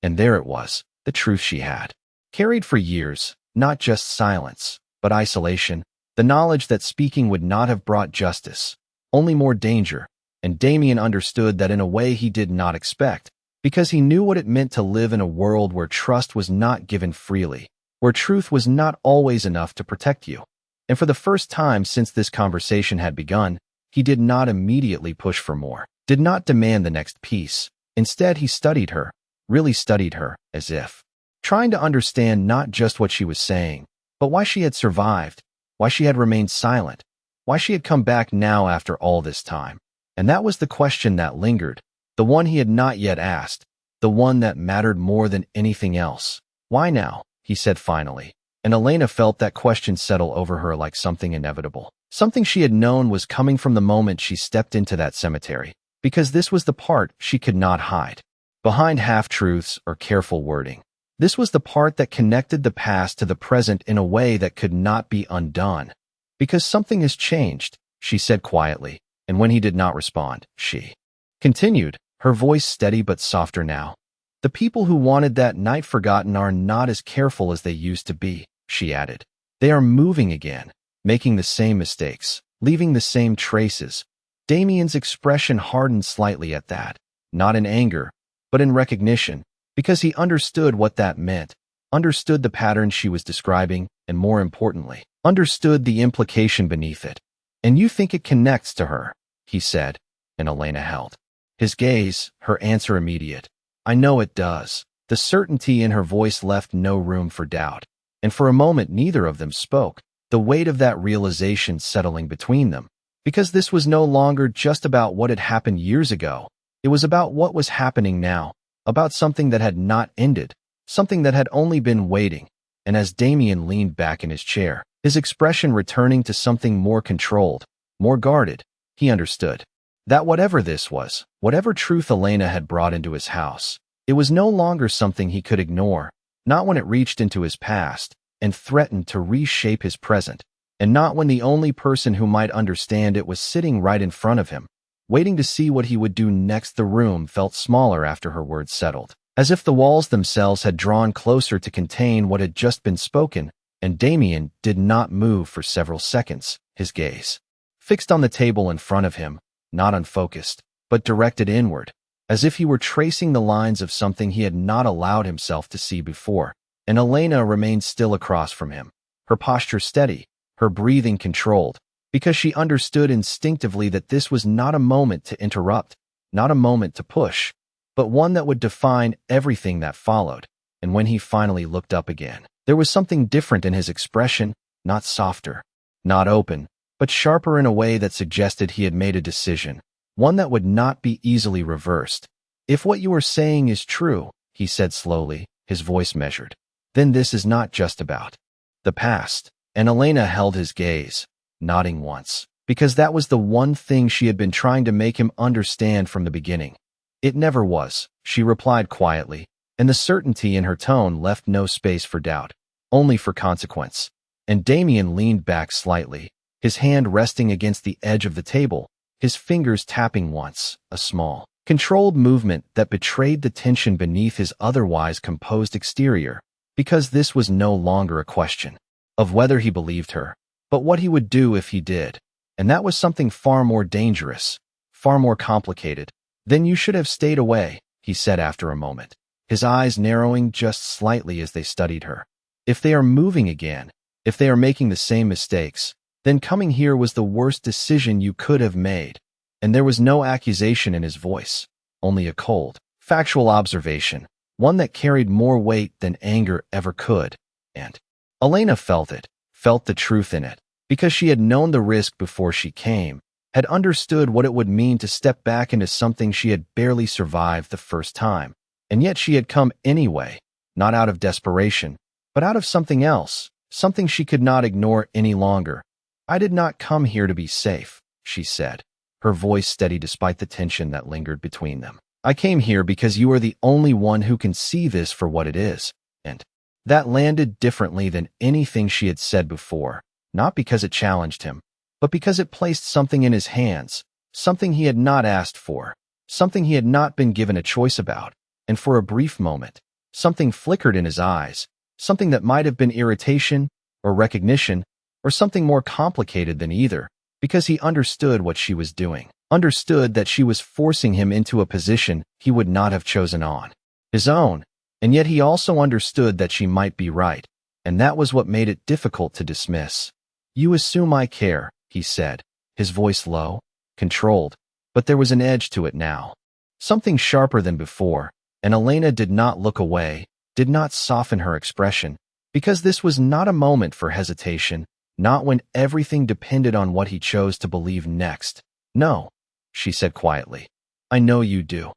And there it was, the truth she had carried for years, not just silence, but isolation, the knowledge that speaking would not have brought justice, only more danger, and Damien understood that in a way he did not expect, because he knew what it meant to live in a world where trust was not given freely, where truth was not always enough to protect you. And for the first time since this conversation had begun, he did not immediately push for more, did not demand the next piece. Instead, he studied her, really studied her, as if trying to understand not just what she was saying, but why she had survived, why she had remained silent, why she had come back now after all this time. And that was the question that lingered, the one he had not yet asked, the one that mattered more than anything else. Why now? He said finally, and Elena felt that question settle over her like something inevitable, something she had known was coming from the moment she stepped into that cemetery, because this was the part she could not hide behind half-truths or careful wording. This was the part that connected the past to the present in a way that could not be undone. Because something has changed, she said quietly, and when he did not respond, she continued, her voice steady but softer now. The people who wanted that night forgotten are not as careful as they used to be, she added. They are moving again, making the same mistakes, leaving the same traces. Damien's expression hardened slightly at that, not in anger, but in recognition, because he understood what that meant, understood the pattern she was describing, and more importantly, understood the implication beneath it. "And you think it connects to her?" he said, and Elena held his gaze, her answer immediate. "I know it does." The certainty in her voice left no room for doubt, and for a moment neither of them spoke, the weight of that realization settling between them. Because this was no longer just about what had happened years ago. It was about what was happening now, about something that had not ended, something that had only been waiting. And as Damien leaned back in his chair, his expression returning to something more controlled, more guarded, he understood that whatever this was, whatever truth Elena had brought into his house, it was no longer something he could ignore, not when it reached into his past and threatened to reshape his present, and not when the only person who might understand it was sitting right in front of him, waiting to see what he would do next. The room felt smaller after her words settled, as if the walls themselves had drawn closer to contain what had just been spoken, and Damien did not move for several seconds, his gaze fixed on the table in front of him, not unfocused, but directed inward, as if he were tracing the lines of something he had not allowed himself to see before. And Elena remained still across from him, her posture steady, her breathing controlled, because she understood instinctively that this was not a moment to interrupt, not a moment to push, but one that would define everything that followed. And when he finally looked up again, there was something different in his expression, not softer, not open, but sharper in a way that suggested he had made a decision, one that would not be easily reversed. "If what you are saying is true," he said slowly, his voice measured, "then this is not just about the past." And Elena held his gaze, nodding once, because that was the one thing she had been trying to make him understand from the beginning. "It never was," she replied quietly, and the certainty in her tone left no space for doubt, only for consequence. And Damien leaned back slightly, his hand resting against the edge of the table, his fingers tapping once, a small, controlled movement that betrayed the tension beneath his otherwise composed exterior, because this was no longer a question of whether he believed her, but what he would do if he did. And that was something far more dangerous, far more complicated. "Then you should have stayed away," he said after a moment, his eyes narrowing just slightly as they studied her. "If they are moving again, if they are making the same mistakes, then coming here was the worst decision you could have made." And there was no accusation in his voice, only a cold, factual observation, one that carried more weight than anger ever could. And Elena felt it, felt the truth in it, because she had known the risk before she came, had understood what it would mean to step back into something she had barely survived the first time. And yet she had come anyway, not out of desperation, but out of something else, something she could not ignore any longer. "I did not come here to be safe," she said, her voice steady despite the tension that lingered between them. "I came here because you are the only one who can see this for what it is." And that landed differently than anything she had said before, not because it challenged him, but because it placed something in his hands, something he had not asked for, something he had not been given a choice about. And for a brief moment, something flickered in his eyes, something that might have been irritation, or recognition, or something more complicated than either, because he understood what she was doing, understood that she was forcing him into a position he would not have chosen on his own. And yet he also understood that she might be right, and that was what made it difficult to dismiss. "You assume I care," he said, his voice low, controlled, but there was an edge to it now, something sharper than before, and Elena did not look away, did not soften her expression, because this was not a moment for hesitation, not when everything depended on what he chose to believe next. "No," she said quietly, "I know you do."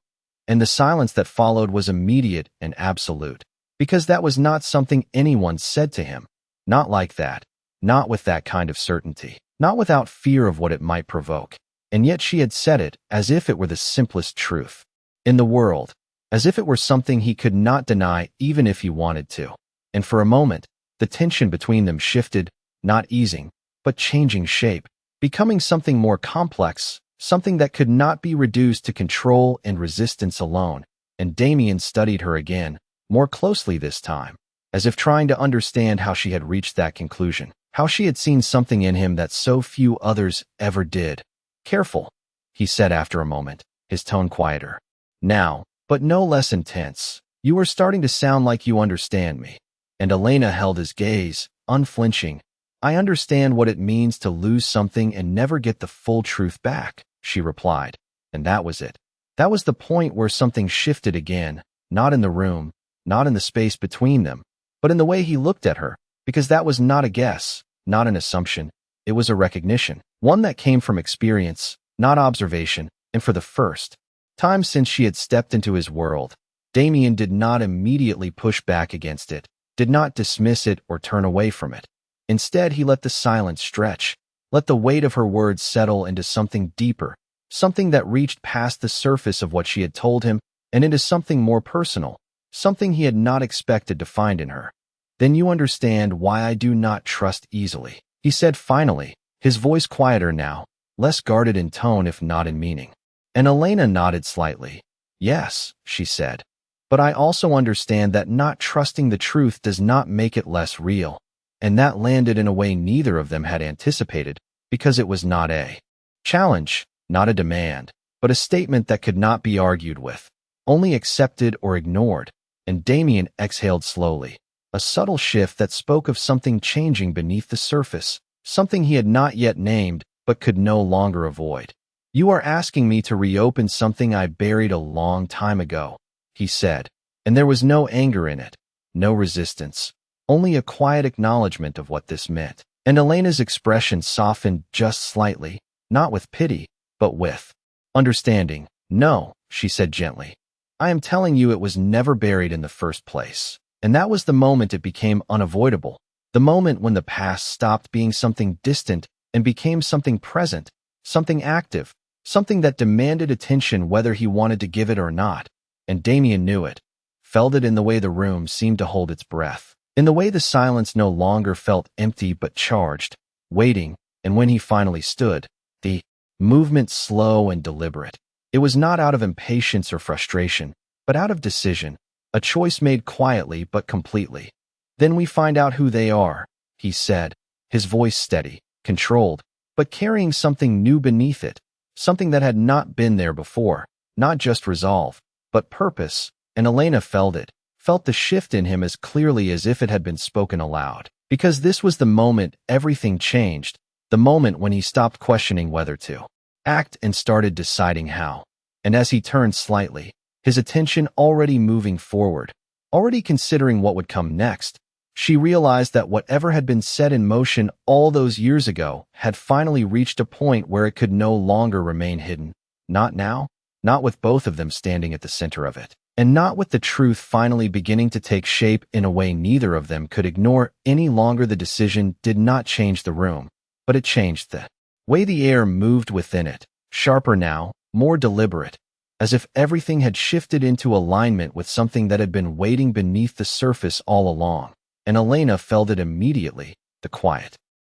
And the silence that followed was immediate and absolute, because that was not something anyone said to him. Not like that, not with that kind of certainty, not without fear of what it might provoke. And yet she had said it as if it were the simplest truth in the world, as if it were something he could not deny even if he wanted to. And for a moment, the tension between them shifted, not easing, but changing shape, becoming something more complex, something that could not be reduced to control and resistance alone. And Damien studied her again, more closely this time, as if trying to understand how she had reached that conclusion. how she had seen something in him that so few others ever did. "Careful," he said after a moment, his tone quieter. "Now, but no less intense. You are starting to sound like you understand me." And Elena held his gaze, unflinching. "I understand what it means to lose something and never get the full truth back," she replied. And that was it. That was the point where something shifted again, not in the room, not in the space between them, but in the way he looked at her, because that was not a guess, not an assumption. It was a recognition, one that came from experience, not observation, and for the first time since she had stepped into his world, Damien did not immediately push back against it, did not dismiss it or turn away from it. Instead, he let the silence stretch, let the weight of her words settle into something deeper, something that reached past the surface of what she had told him and into something more personal, something he had not expected to find in her. "Then you understand why I do not trust easily," he said finally, his voice quieter now, less guarded in tone if not in meaning. And Elena nodded slightly. "Yes," she said, "but I also understand that not trusting the truth does not make it less real." And that landed in a way neither of them had anticipated, because it was not a challenge, not a demand, but a statement that could not be argued with, only accepted or ignored. And Damien exhaled slowly, a subtle shift that spoke of something changing beneath the surface, something he had not yet named but could no longer avoid. "You are asking me to reopen something I buried a long time ago," he said, and there was no anger in it, no resistance, only a quiet acknowledgement of what this meant. And Elena's expression softened just slightly, not with pity, but with understanding. "No," she said gently. "I am telling you it was never buried in the first place." And that was the moment it became unavoidable, the moment when the past stopped being something distant and became something present, something active, something that demanded attention whether he wanted to give it or not. And Damien knew it, felt it in the way the room seemed to hold its breath, in the way the silence no longer felt empty but charged, waiting. And when he finally stood, the movement slow and deliberate. It was not out of impatience or frustration, but out of decision, a choice made quietly but completely. "Then we find out who they are," he said, his voice steady, controlled, but carrying something new beneath it, something that had not been there before, not just resolve, but purpose. And Elena felt it, felt the shift in him as clearly as if it had been spoken aloud, because this was the moment everything changed, the moment when he stopped questioning whether to act and started deciding how. And as he turned slightly, his attention already moving forward, already considering what would come next, she realized that whatever had been set in motion all those years ago had finally reached a point where it could no longer remain hidden. Not now, not with both of them standing at the center of it, and not with the truth finally beginning to take shape in a way neither of them could ignore any longer. The decision did not change the room, but it changed the way the air moved within it, sharper now, more deliberate, as if everything had shifted into alignment with something that had been waiting beneath the surface all along. And Elena felt it immediately, the quiet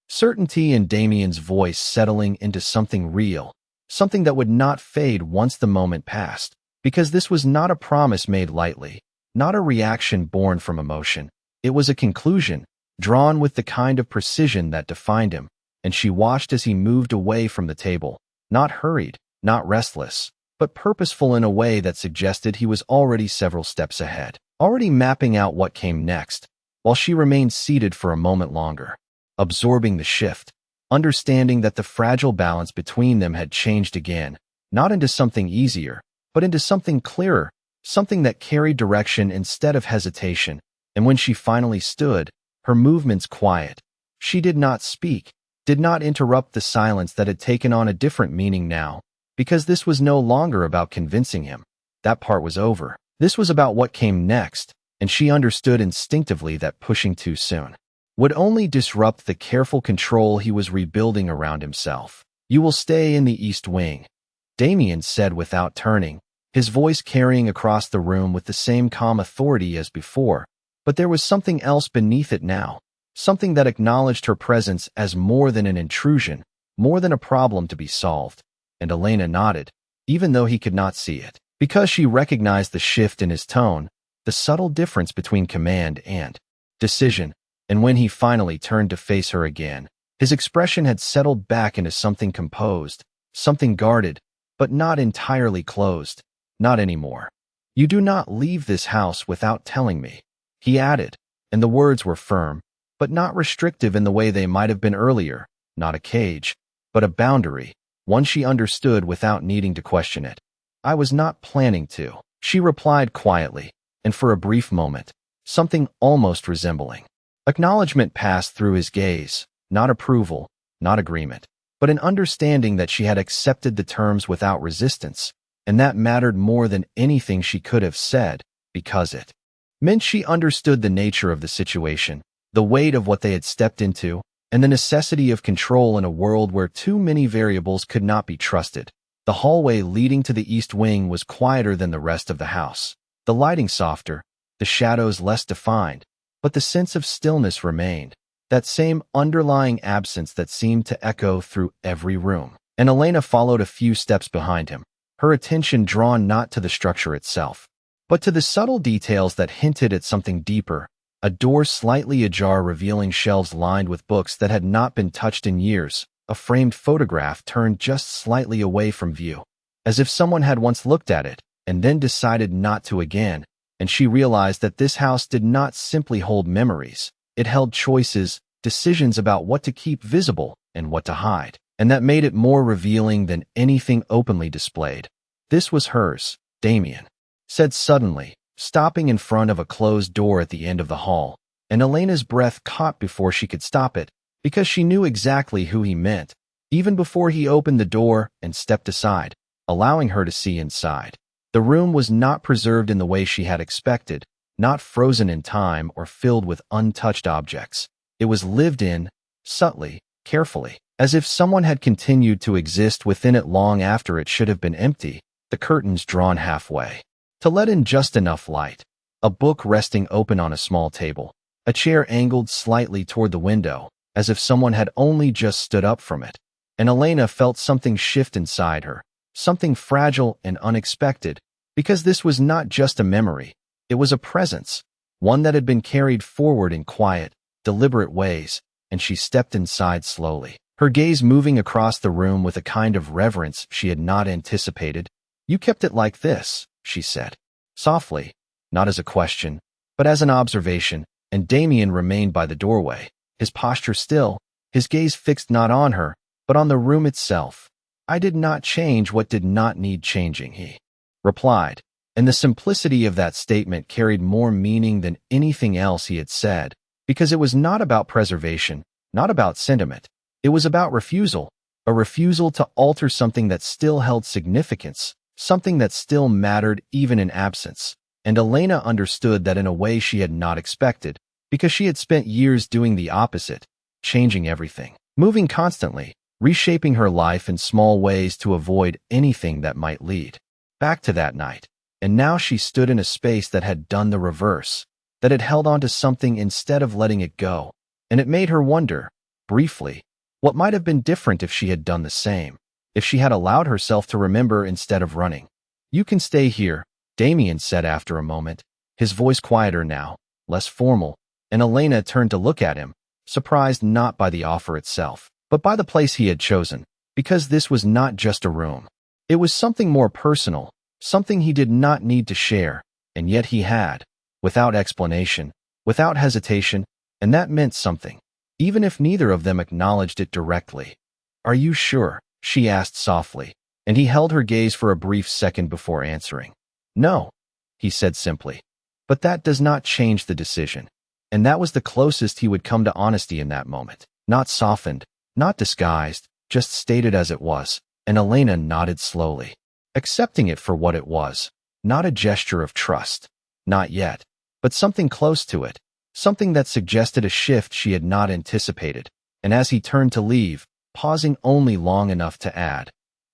certainty in Damien's voice settling into something real, something that would not fade once the moment passed, because this was not a promise made lightly, not a reaction born from emotion. It was a conclusion, drawn with the kind of precision that defined him. And she watched as he moved away from the table, not hurried, not restless, but purposeful in a way that suggested he was already several steps ahead, already mapping out what came next, while she remained seated for a moment longer, absorbing the shift, understanding that the fragile balance between them had changed again, not into something easier, but into something clearer, something that carried direction instead of hesitation. And when she finally stood, her movements quiet, she did not speak, did not interrupt the silence that had taken on a different meaning now, because this was no longer about convincing him. That part was over. This was about what came next, and she understood instinctively that pushing too soon would only disrupt the careful control he was rebuilding around himself. "You will stay in the East Wing," Damien said without turning, his voice carrying across the room with the same calm authority as before, but there was something else beneath it now. Something that acknowledged her presence as more than an intrusion, more than a problem to be solved. And Elena nodded, even though he could not see it, because she recognized the shift in his tone, the subtle difference between command and decision. and when he finally turned to face her again, his expression had settled back into something composed, something guarded, but not entirely closed. Not anymore. You do not leave this house without telling me, he added, and the words were firm, but not restrictive in the way they might have been earlier. Not a cage, but a boundary, one she understood without needing to question it. I was not planning to, she replied quietly, and for a brief moment, something almost resembling acknowledgement passed through his gaze, not approval, not agreement, but an understanding that she had accepted the terms without resistance, and that mattered more than anything she could have said, because it meant she understood the nature of the situation, the weight of what they had stepped into, and the necessity of control in a world where too many variables could not be trusted. The hallway leading to the east wing was quieter than the rest of the house, the lighting softer, the shadows less defined, but the sense of stillness remained, that same underlying absence that seemed to echo through every room. And Elena followed a few steps behind him, her attention drawn not to the structure itself, but to the subtle details that hinted at something deeper. A door slightly ajar revealing shelves lined with books that had not been touched in years, a framed photograph turned just slightly away from view, as if someone had once looked at it and then decided not to again, and she realized that this house did not simply hold memories, it held choices, decisions about what to keep visible and what to hide, and that made it more revealing than anything openly displayed. This was hers, Damien said suddenly, stopping in front of a closed door at the end of the hall, and Elena's breath caught before she could stop it, because she knew exactly who he meant, even before he opened the door and stepped aside, allowing her to see inside. The room was not preserved in the way she had expected, not frozen in time or filled with untouched objects. It was lived in, subtly, carefully, as if someone had continued to exist within it long after it should have been empty, the curtains drawn halfway to let in just enough light, a book resting open on a small table, a chair angled slightly toward the window, as if someone had only just stood up from it. And Elena felt something shift inside her, something fragile and unexpected, because this was not just a memory, it was a presence, one that had been carried forward in quiet, deliberate ways, and she stepped inside slowly, her gaze moving across the room with a kind of reverence she had not anticipated. You kept it like this, she said, softly, not as a question, but as an observation, and Damien remained by the doorway, his posture still, his gaze fixed not on her, but on the room itself. I did not change what did not need changing, he replied, and the simplicity of that statement carried more meaning than anything else he had said, because it was not about preservation, not about sentiment. It was about refusal, a refusal to alter something that still held significance, something that still mattered even in absence. And Elena understood that in a way she had not expected, because she had spent years doing the opposite, changing everything, moving constantly, reshaping her life in small ways to avoid anything that might lead back to that night. And now she stood in a space that had done the reverse, that had held on to something instead of letting it go. And it made her wonder, briefly, what might have been different if she had done the same, if she had allowed herself to remember instead of running. You can stay here, Damien said after a moment, his voice quieter now, less formal, and Elena turned to look at him, surprised not by the offer itself, but by the place he had chosen, because this was not just a room. It was something more personal, something he did not need to share, and yet he had, without explanation, without hesitation, and that meant something, even if neither of them acknowledged it directly. Are you sure? She asked softly, and he held her gaze for a brief second before answering. No, he said simply, but that does not change the decision. And that was the closest he would come to honesty in that moment, not softened, not disguised, just stated as it was, and Elena nodded slowly, accepting it for what it was, not a gesture of trust, not yet, but something close to it, something that suggested a shift she had not anticipated. And as he turned to leave, pausing only long enough to add,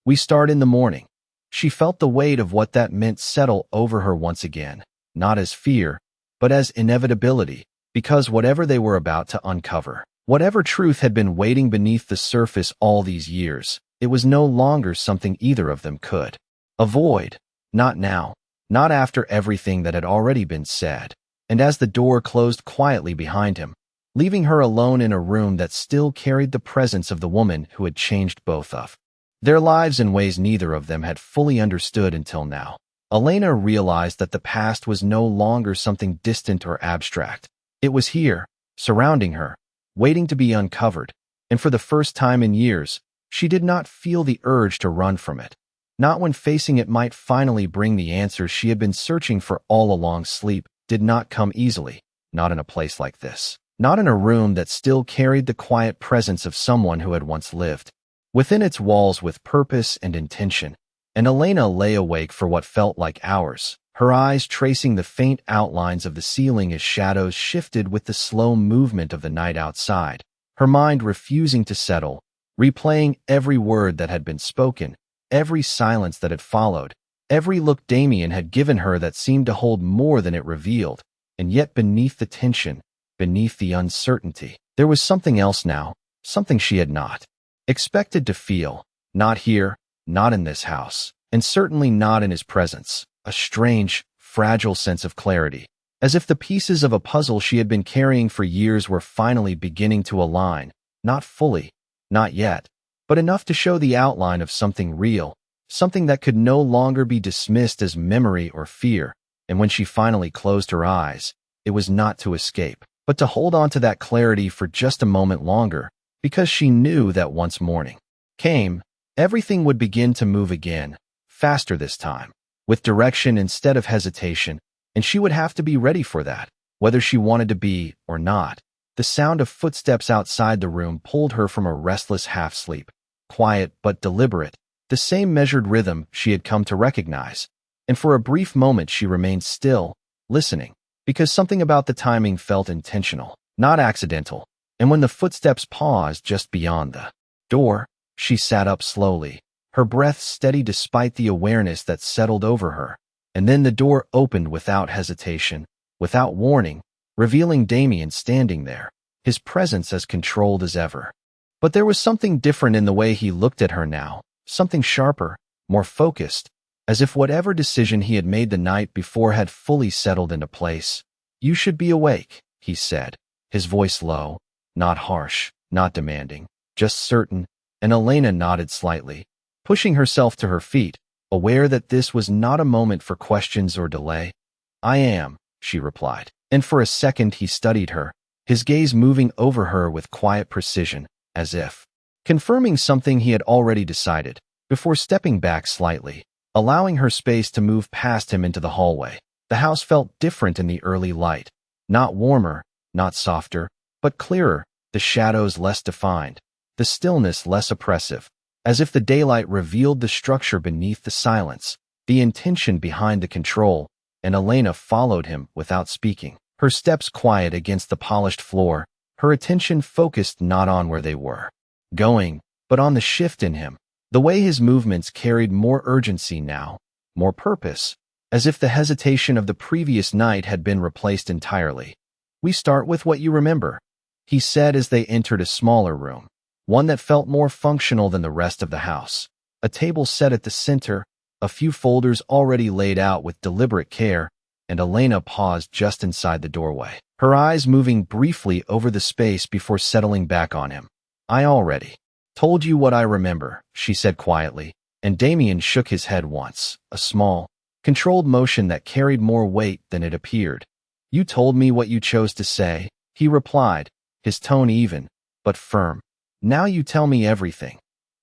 "We start in the morning." She felt the weight of what that meant settle over her once again, not as fear, but as inevitability, because whatever they were about to uncover, whatever truth had been waiting beneath the surface all these years, it was no longer something either of them could avoid. Not now, not after everything that had already been said. And as the door closed quietly behind him, leaving her alone in a room that still carried the presence of the woman who had changed both of their lives in ways neither of them had fully understood until now. Elena realized that the past was no longer something distant or abstract. It was here, surrounding her, waiting to be uncovered, and for the first time in years, she did not feel the urge to run from it. Not when facing it might finally bring the answers she had been searching for all along. Sleep did not come easily, not in a place like this. Not in a room that still carried the quiet presence of someone who had once lived within its walls with purpose and intention. And Elena lay awake for what felt like hours, her eyes tracing the faint outlines of the ceiling as shadows shifted with the slow movement of the night outside, her mind refusing to settle, replaying every word that had been spoken, every silence that had followed, every look Damien had given her that seemed to hold more than it revealed. And yet beneath the tension, beneath the uncertainty, there was something else now, something she had not expected to feel, not here, not in this house, and certainly not in his presence. A strange, fragile sense of clarity, as if the pieces of a puzzle she had been carrying for years were finally beginning to align, not fully, not yet, but enough to show the outline of something real, something that could no longer be dismissed as memory or fear. And when she finally closed her eyes, it was not to escape, but to hold on to that clarity for just a moment longer, because she knew that once morning came, everything would begin to move again, faster this time, with direction instead of hesitation, and she would have to be ready for that, whether she wanted to be or not. The sound of footsteps outside the room pulled her from a restless half-sleep, quiet but deliberate, the same measured rhythm she had come to recognize. And for a brief moment she remained still, listening, because something about the timing felt intentional, not accidental. And when the footsteps paused just beyond the door, she sat up slowly, her breath steady despite the awareness that settled over her. And then the door opened without hesitation, without warning, revealing Damien standing there, his presence as controlled as ever. But there was something different in the way he looked at her now, something sharper, more focused, as if whatever decision he had made the night before had fully settled into place. "You should be awake," he said, his voice low, not harsh, not demanding, just certain. And Elena nodded slightly, pushing herself to her feet, aware that this was not a moment for questions or delay. "I am," she replied. And for a second he studied her, his gaze moving over her with quiet precision, as if confirming something he had already decided, before stepping back slightly, allowing her space to move past him into the hallway. The house felt different in the early light, not warmer, not softer, but clearer, the shadows less defined, the stillness less oppressive, as if the daylight revealed the structure beneath the silence, the intention behind the control. And Elena followed him without speaking, her steps quiet against the polished floor, her attention focused not on where they were going, but on the shift in him, the way his movements carried more urgency now, more purpose, as if the hesitation of the previous night had been replaced entirely. "We start with what you remember," he said as they entered a smaller room, one that felt more functional than the rest of the house. A table set at the center, a few folders already laid out with deliberate care, and Elena paused just inside the doorway, her eyes moving briefly over the space before settling back on him. "I already told you what I remember," she said quietly, and Damien shook his head once, a small, controlled motion that carried more weight than it appeared. "You told me what you chose to say," he replied, his tone even, but firm. "Now you tell me everything."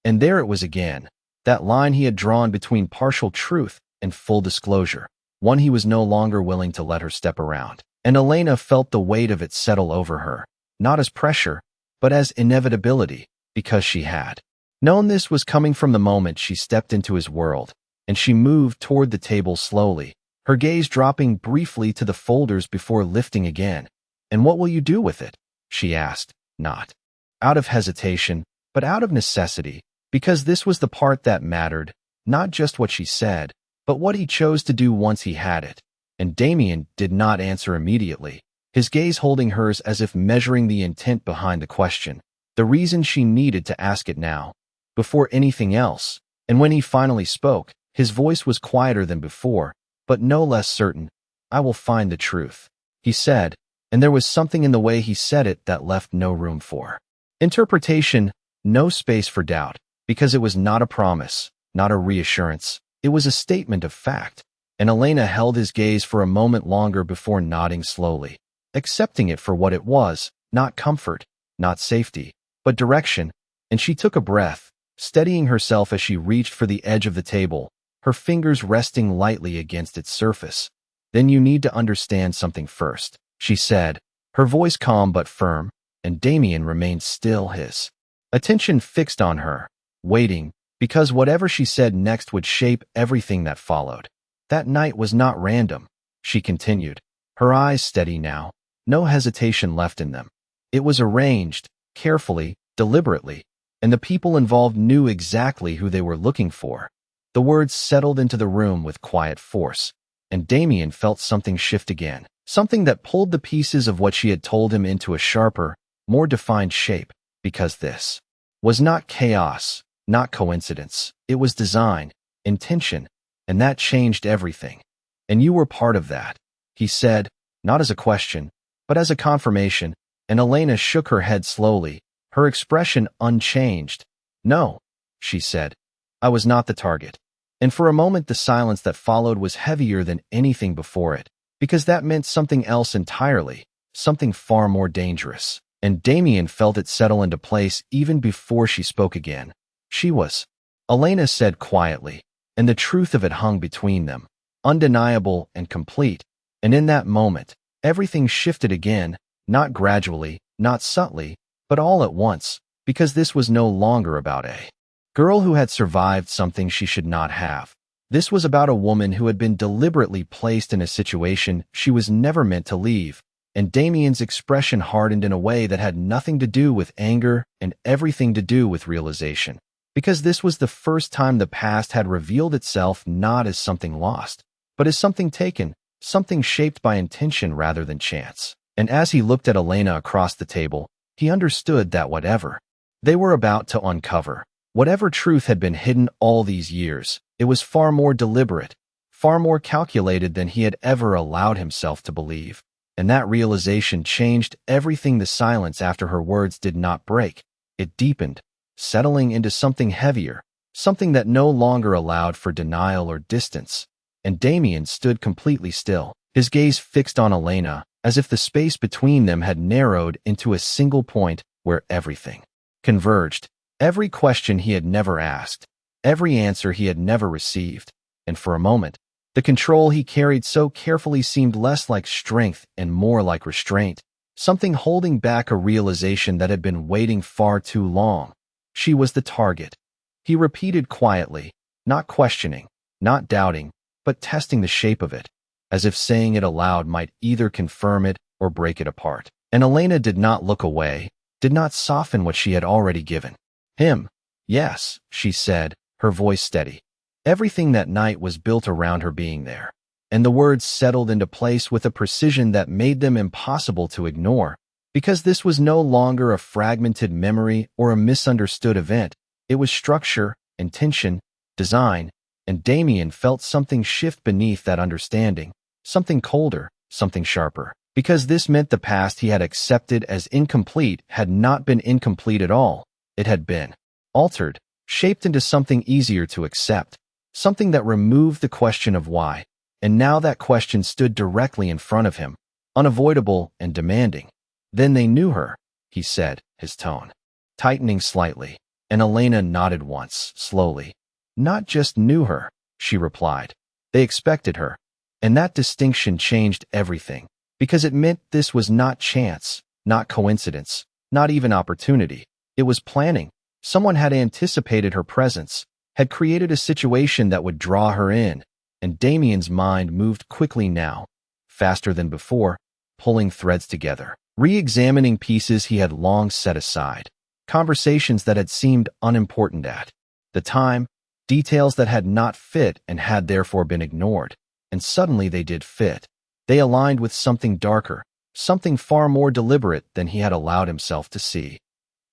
And there it was again, that line he had drawn between partial truth and full disclosure, one he was no longer willing to let her step around. And Elena felt the weight of it settle over her, not as pressure, but as inevitability, because she had known this was coming from the moment she stepped into his world. And she moved toward the table slowly, her gaze dropping briefly to the folders before lifting again. "And what will you do with it?" she asked, not out of hesitation, but out of necessity, because this was the part that mattered, not just what she said, but what he chose to do once he had it. And Damien did not answer immediately, his gaze holding hers as if measuring the intent behind the question, the reason she needed to ask it now, before anything else. And when he finally spoke, his voice was quieter than before, but no less certain. "I will find the truth," he said, and there was something in the way he said it that left no room for interpretation, no space for doubt, because it was not a promise, not a reassurance. It was a statement of fact, and Elena held his gaze for a moment longer before nodding slowly, accepting it for what it was, not comfort, not safety, but direction, and she took a breath, steadying herself as she reached for the edge of the table, her fingers resting lightly against its surface. "Then you need to understand something first," she said, her voice calm but firm, and Damien remained still, his attention fixed on her, waiting, because whatever she said next would shape everything that followed. "That night was not random," she continued, her eyes steady now, no hesitation left in them. "It was arranged, carefully, deliberately, and the people involved knew exactly who they were looking for." The words settled into the room with quiet force, and Damien felt something shift again, something that pulled the pieces of what she had told him into a sharper, more defined shape, because this was not chaos, not coincidence. It was design, intention, and that changed everything. "And you were part of that," he said, not as a question, but as a confirmation, and Elena shook her head slowly, her expression unchanged. "No," she said, "I was not the target." And for a moment the silence that followed was heavier than anything before it, because that meant something else entirely, something far more dangerous. And Damien felt it settle into place even before she spoke again. "She was," Elena said quietly, and the truth of it hung between them, undeniable and complete. And in that moment, everything shifted again, not gradually, not subtly, but all at once, because this was no longer about a girl who had survived something she should not have. This was about a woman who had been deliberately placed in a situation she was never meant to leave, and Damien's expression hardened in a way that had nothing to do with anger and everything to do with realization, because this was the first time the past had revealed itself not as something lost, but as something taken, something shaped by intention rather than chance. And as he looked at Elena across the table, he understood that whatever they were about to uncover, whatever truth had been hidden all these years, it was far more deliberate, far more calculated than he had ever allowed himself to believe. And that realization changed everything. The silence after her words did not break. It deepened, settling into something heavier, something that no longer allowed for denial or distance. And Damien stood completely still, his gaze fixed on Elena, as if the space between them had narrowed into a single point where everything converged. Every question he had never asked, every answer he had never received, and for a moment, the control he carried so carefully seemed less like strength and more like restraint, something holding back a realization that had been waiting far too long. She was the target. He repeated quietly, not questioning, not doubting, but testing the shape of it, as if saying it aloud might either confirm it or break it apart. And Elena did not look away, did not soften what she had already given him. "Yes," she said, her voice steady. Everything that night was built around her being there, and the words settled into place with a precision that made them impossible to ignore, because this was no longer a fragmented memory or a misunderstood event. It was structure, intention, design, and Damien felt something shift beneath that understanding, something colder, something sharper, because this meant the past he had accepted as incomplete had not been incomplete at all. It had been altered, shaped into something easier to accept, something that removed the question of why, and now that question stood directly in front of him, unavoidable and demanding. "Then they knew her," he said, his tone tightening slightly, and Elena nodded once, slowly. "Not just knew her," she replied. "They expected her." And that distinction changed everything, because it meant this was not chance, not coincidence, not even opportunity. It was planning. Someone had anticipated her presence, had created a situation that would draw her in, and Damien's mind moved quickly now, faster than before, pulling threads together, re-examining pieces he had long set aside, conversations that had seemed unimportant at the time, details that had not fit and had therefore been ignored, and suddenly they did fit. They aligned with something darker, something far more deliberate than he had allowed himself to see.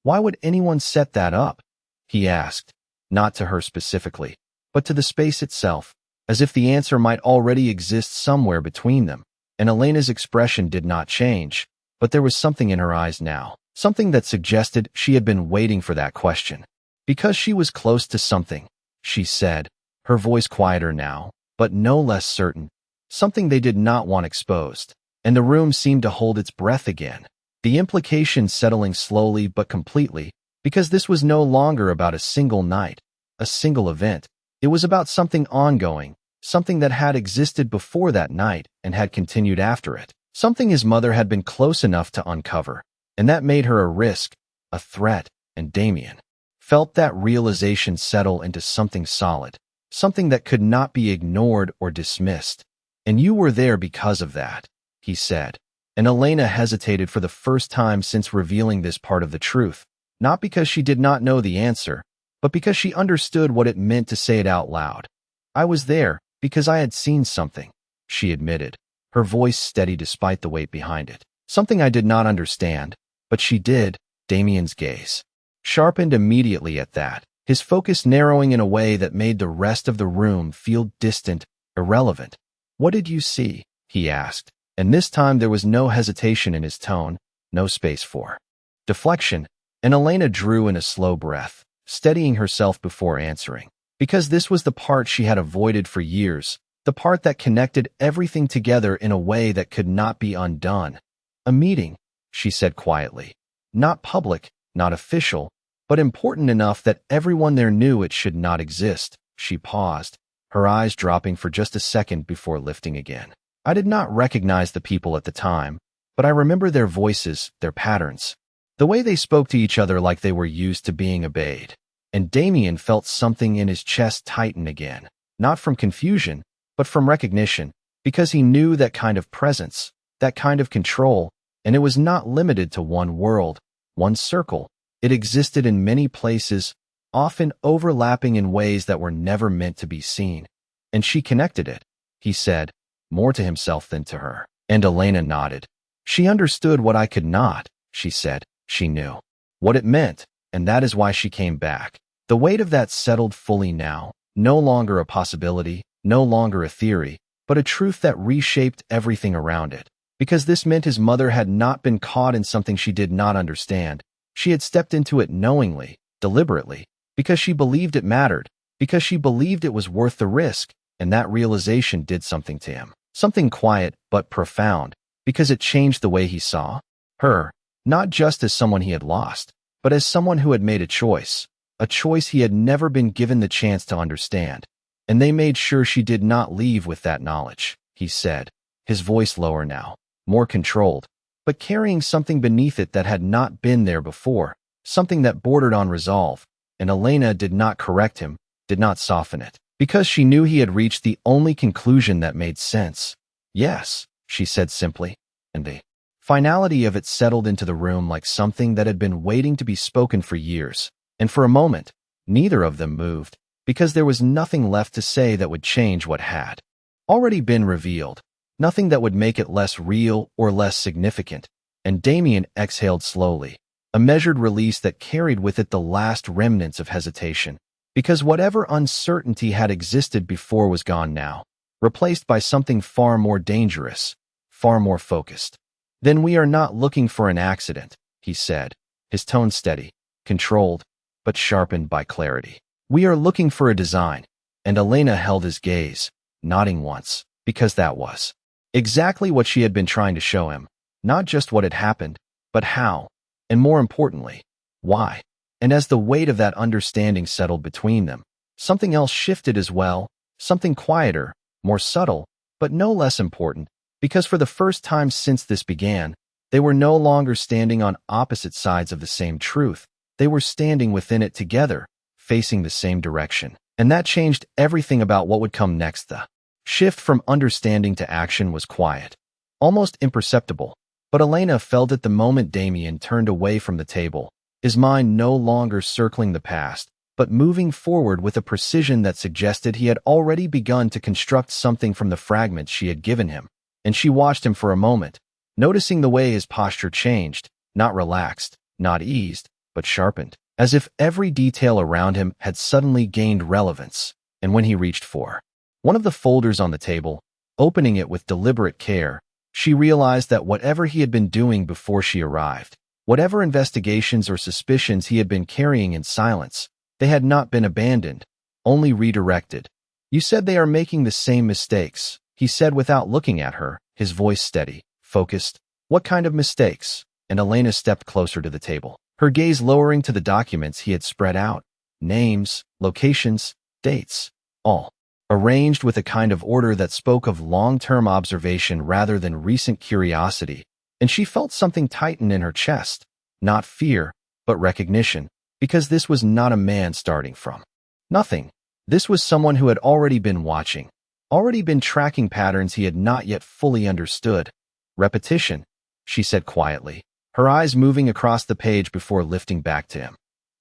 "Why would anyone set that up?" he asked, not to her specifically, but to the space itself, as if the answer might already exist somewhere between them. and Elena's expression did not change, but there was something in her eyes now, something that suggested she had been waiting for that question. Because she was close to something, she said, her voice quieter now, but no less certain, something they did not want exposed, and the room seemed to hold its breath again, the implication settling slowly but completely, because this was no longer about a single night, a single event. It was about something ongoing, something that had existed before that night and had continued after it, something his mother had been close enough to uncover, and that made her a risk, a threat, and Damien felt that realization settle into something solid, something that could not be ignored or dismissed. And you were there because of that, he said. And Elena hesitated for the first time since revealing this part of the truth, not because she did not know the answer, but because she understood what it meant to say it out loud. I was there because I had seen something, she admitted, her voice steady despite the weight behind it. Something I did not understand, but she did. Damien's gaze sharpened immediately at that, his focus narrowing in a way that made the rest of the room feel distant, irrelevant. What did you see? He asked, and this time there was no hesitation in his tone, no space for deflection, and Elena drew in a slow breath, steadying herself before answering, because this was the part she had avoided for years, the part that connected everything together in a way that could not be undone. A meeting, she said quietly. Not public, not official, but important enough that everyone there knew it should not exist. She paused, her eyes dropping for just a second before lifting again. I did not recognize the people at the time, but I remember their voices, their patterns, the way they spoke to each other like they were used to being obeyed. And Damien felt something in his chest tighten again, not from confusion, but from recognition, because he knew that kind of presence, that kind of control, and it was not limited to one world, one circle. It existed in many places, often overlapping in ways that were never meant to be seen. And she connected it, he said, more to himself than to her. And Elena nodded. She understood what I could not, she said. She knew what it meant, and that is why she came back. The weight of that settled fully now, no longer a possibility, no longer a theory, but a truth that reshaped everything around it. Because this meant his mother had not been caught in something she did not understand. She had stepped into it knowingly, deliberately, because she believed it mattered, because she believed it was worth the risk, and that realization did something to him. Something quiet but profound, because it changed the way he saw her, not just as someone he had lost, but as someone who had made a choice he had never been given the chance to understand. And they made sure she did not leave with that knowledge, he said, his voice lower now, more controlled, but carrying something beneath it that had not been there before, something that bordered on resolve. And Elena did not correct him, did not soften it, because she knew he had reached the only conclusion that made sense. Yes, she said simply, and the finality of it settled into the room like something that had been waiting to be spoken for years. And for a moment, neither of them moved, because there was nothing left to say that would change what had already been revealed, nothing that would make it less real or less significant. And Damien exhaled slowly, a measured release that carried with it the last remnants of hesitation, because whatever uncertainty had existed before was gone now, replaced by something far more dangerous, far more focused. Then we are not looking for an accident, he said, his tone steady, controlled, but sharpened by clarity. We are looking for a design. And Elena held his gaze, nodding once, because that was exactly what she had been trying to show him, not just what had happened, but how, and more importantly, why. And as the weight of that understanding settled between them, something else shifted as well, something quieter, more subtle, but no less important, because for the first time since this began, they were no longer standing on opposite sides of the same truth. They were standing within it together, facing the same direction. And that changed everything about what would come next. The shift from understanding to action was quiet, almost imperceptible, but Elena felt it the moment Damien turned away from the table, his mind no longer circling the past, but moving forward with a precision that suggested he had already begun to construct something from the fragments she had given him. And she watched him for a moment, noticing the way his posture changed, not relaxed, not eased, but sharpened, as if every detail around him had suddenly gained relevance. And when he reached for one of the folders on the table, opening it with deliberate care, She realized that whatever he had been doing before she arrived, whatever investigations or suspicions he had been carrying in silence, they had not been abandoned, only redirected. "You said they are making the same mistakes," he said without looking at her, his voice steady, focused. "What kind of mistakes?" And Elena stepped closer to the table, her gaze lowering to the documents he had spread out. Names, locations, dates, all arranged with a kind of order that spoke of long-term observation rather than recent curiosity, and she felt something tighten in her chest, not fear, but recognition, because this was not a man starting from nothing. This was someone who had already been watching, already been tracking patterns he had not yet fully understood. "Repetition," she said quietly, her eyes moving across the page before lifting back to him.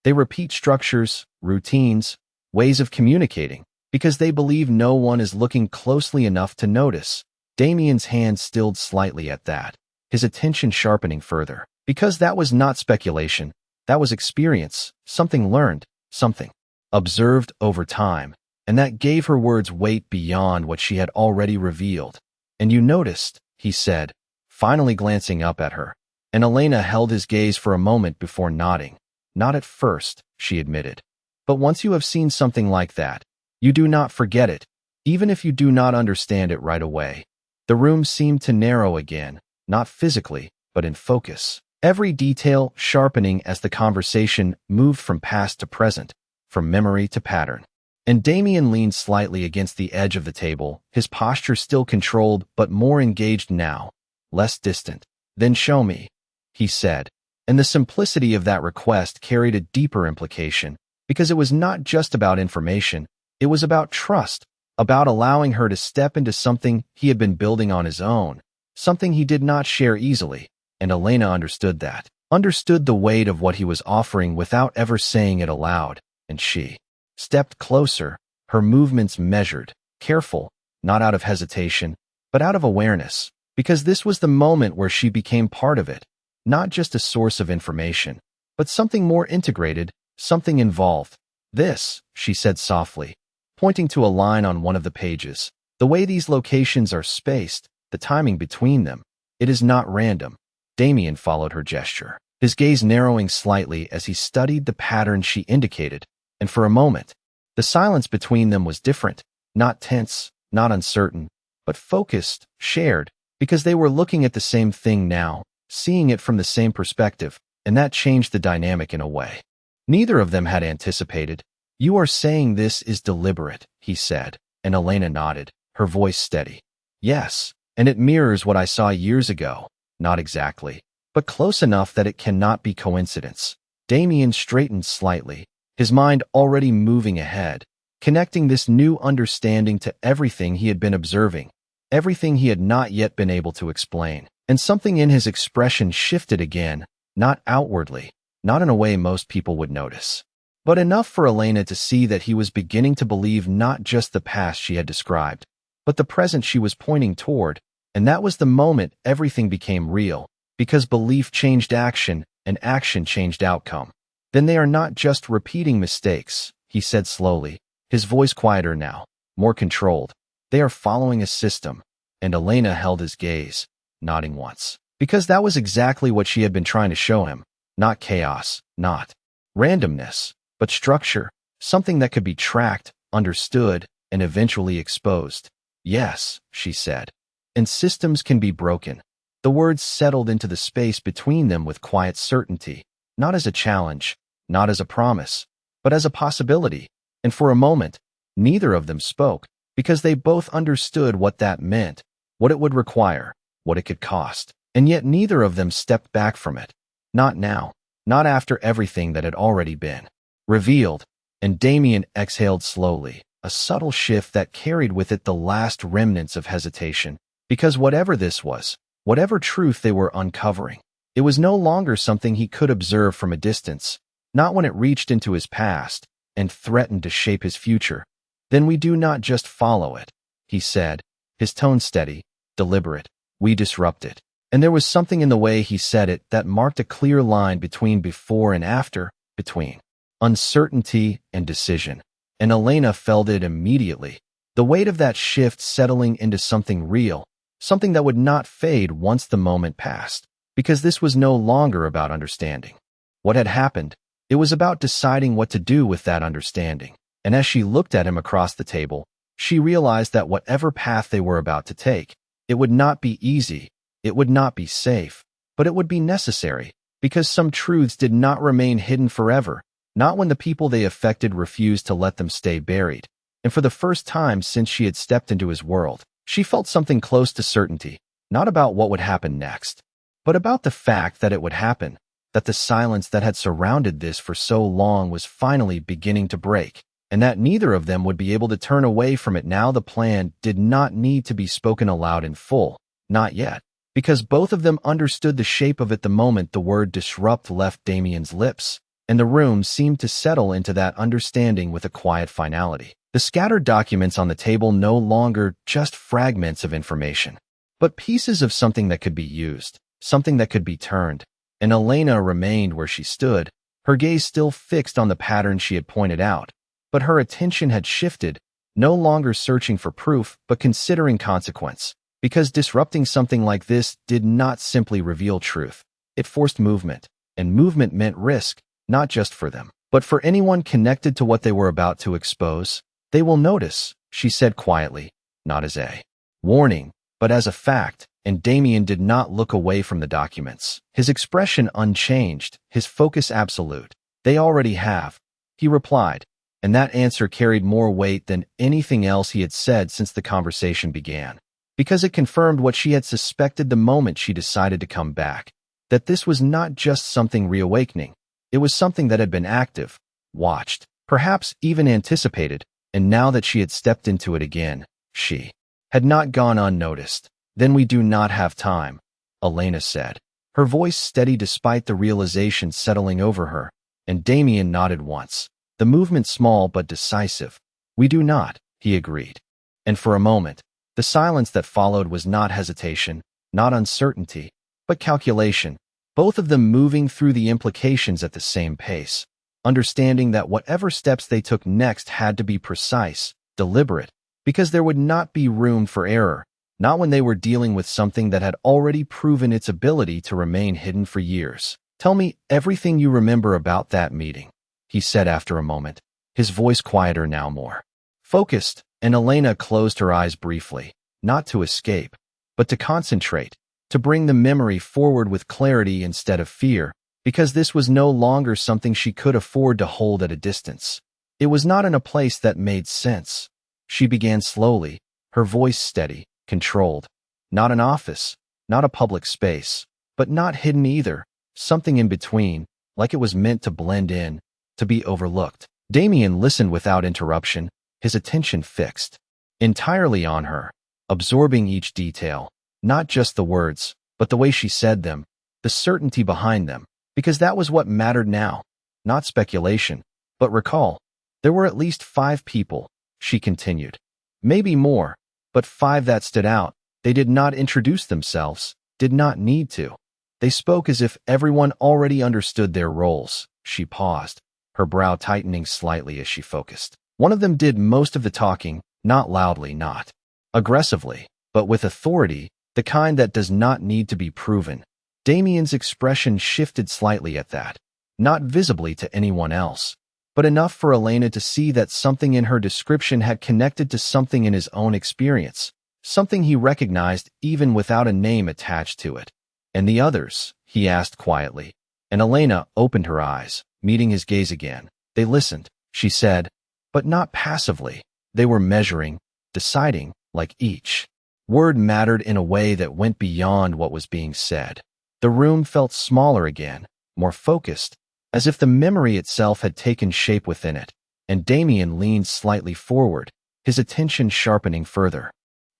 "They repeat structures, routines, ways of communicating, because they believe no one is looking closely enough to notice." Damien's hand stilled slightly at that, his attention sharpening further, because that was not speculation, that was experience, something learned, something observed over time, and that gave her words weight beyond what she had already revealed. "And you noticed," he said, finally glancing up at her, and Elena held his gaze for a moment before nodding. "Not at first," she admitted. "But once you have seen something like that, you do not forget it, even if you do not understand it right away." The room seemed to narrow again, not physically, but in focus, every detail sharpening as the conversation moved from past to present, from memory to pattern. And Damien leaned slightly against the edge of the table, his posture still controlled but more engaged now, less distant. "Then show me," he said, and the simplicity of that request carried a deeper implication, because it was not just about information, it was about trust, about allowing her to step into something he had been building on his own, something he did not share easily, and Elena understood that, understood the weight of what he was offering without ever saying it aloud, and she stepped closer, her movements measured, careful, not out of hesitation, but out of awareness, because this was the moment where she became part of it, not just a source of information, but something more integrated, something involved. "This," she said softly, pointing to a line on one of the pages, "the way these locations are spaced, the timing between them, it is not random." Damien followed her gesture, his gaze narrowing slightly as he studied the pattern she indicated, and for a moment, the silence between them was different, not tense, not uncertain, but focused, shared, because they were looking at the same thing now, seeing it from the same perspective, and that changed the dynamic in a way neither of them had anticipated. "You are saying this is deliberate," he said, and Elena nodded, her voice steady. "Yes, and it mirrors what I saw years ago, not exactly, but close enough that it cannot be coincidence." Damien straightened slightly, his mind already moving ahead, connecting this new understanding to everything he had been observing, everything he had not yet been able to explain. And something in his expression shifted again, not outwardly, not in a way most people would notice, but enough for Elena to see that he was beginning to believe not just the past she had described, but the present she was pointing toward, and that was the moment everything became real, because belief changed action, and action changed outcome. "Then they are not just repeating mistakes," he said slowly, his voice quieter now, more controlled. "They are following a system," and Elena held his gaze, nodding once, because that was exactly what she had been trying to show him. Not chaos, not randomness, but structure, something that could be tracked, understood, and eventually exposed. "Yes," she said, "and systems can be broken." The words settled into the space between them with quiet certainty, not as a challenge, not as a promise, but as a possibility. And for a moment, neither of them spoke, because they both understood what that meant, what it would require, what it could cost, and yet neither of them stepped back from it. Not now, not after everything that had already been revealed, and Damien exhaled slowly, a subtle shift that carried with it the last remnants of hesitation, because whatever this was, whatever truth they were uncovering, it was no longer something he could observe from a distance, not when it reached into his past and threatened to shape his future. "Then we do not just follow it," he said, his tone steady, deliberate. "We disrupt it." And there was something in the way he said it that marked a clear line between before and after, between uncertainty and decision. And Elena felt it immediately, the weight of that shift settling into something real, something that would not fade once the moment passed, because this was no longer about understanding what had happened. It was about deciding what to do with that understanding. And as she looked at him across the table, she realized that whatever path they were about to take, it would not be easy, it would not be safe, but it would be necessary, because some truths did not remain hidden forever, not when the people they affected refused to let them stay buried. And for the first time since she had stepped into his world, she felt something close to certainty, not about what would happen next, but about the fact that it would happen, that the silence that had surrounded this for so long was finally beginning to break, and that neither of them would be able to turn away from it now. The plan did not need to be spoken aloud in full, not yet, because both of them understood the shape of it the moment the word disrupt left Damien's lips, and the room seemed to settle into that understanding with a quiet finality. The scattered documents on the table no longer just fragments of information, but pieces of something that could be used, something that could be turned. And Elena remained where she stood, her gaze still fixed on the pattern she had pointed out, but her attention had shifted, no longer searching for proof, but considering consequence. Because disrupting something like this did not simply reveal truth. It forced movement, and movement meant risk, not just for them, but for anyone connected to what they were about to expose. They will notice, she said quietly, not as a warning, but as a fact, and Damien did not look away from the documents, his expression unchanged, his focus absolute. They already have, he replied, and that answer carried more weight than anything else he had said since the conversation began, because it confirmed what she had suspected the moment she decided to come back, that this was not just something reawakening, it was something that had been active, watched, perhaps even anticipated, and now that she had stepped into it again, she had not gone unnoticed. Then we do not have time, Elena said, her voice steady despite the realization settling over her, and Damien nodded once, the movement small but decisive. We do not, he agreed. And for a moment, the silence that followed was not hesitation, not uncertainty, but calculation, both of them moving through the implications at the same pace, understanding that whatever steps they took next had to be precise, deliberate, because there would not be room for error, not when they were dealing with something that had already proven its ability to remain hidden for years. Tell me everything you remember about that meeting, he said after a moment, his voice quieter now, more focused, and Elena closed her eyes briefly, not to escape, but to concentrate, to bring the memory forward with clarity instead of fear, because this was no longer something she could afford to hold at a distance. It was not in a place that made sense. She began slowly, her voice steady, controlled. Not an office, not a public space, but not hidden either, something in between, like it was meant to blend in, to be overlooked. Damien listened without interruption, his attention fixed, entirely on her, absorbing each detail, not just the words, but the way she said them, the certainty behind them, because that was what mattered now, not speculation, but recall. There were at least 5 people, she continued. Maybe more, but 5 that stood out. They did not introduce themselves, did not need to. They spoke as if everyone already understood their roles. She paused, her brow tightening slightly as she focused. One of them did most of the talking, not loudly, not aggressively, but with authority, the kind that does not need to be proven. Damien's expression shifted slightly at that, not visibly to anyone else, but enough for Elena to see that something in her description had connected to something in his own experience, something he recognized even without a name attached to it. And the others, he asked quietly, and Elena opened her eyes, meeting his gaze again. They listened, she said, but not passively. They were measuring, deciding, like each word mattered in a way that went beyond what was being said. The room felt smaller again, more focused, as if the memory itself had taken shape within it, and Damien leaned slightly forward, his attention sharpening further.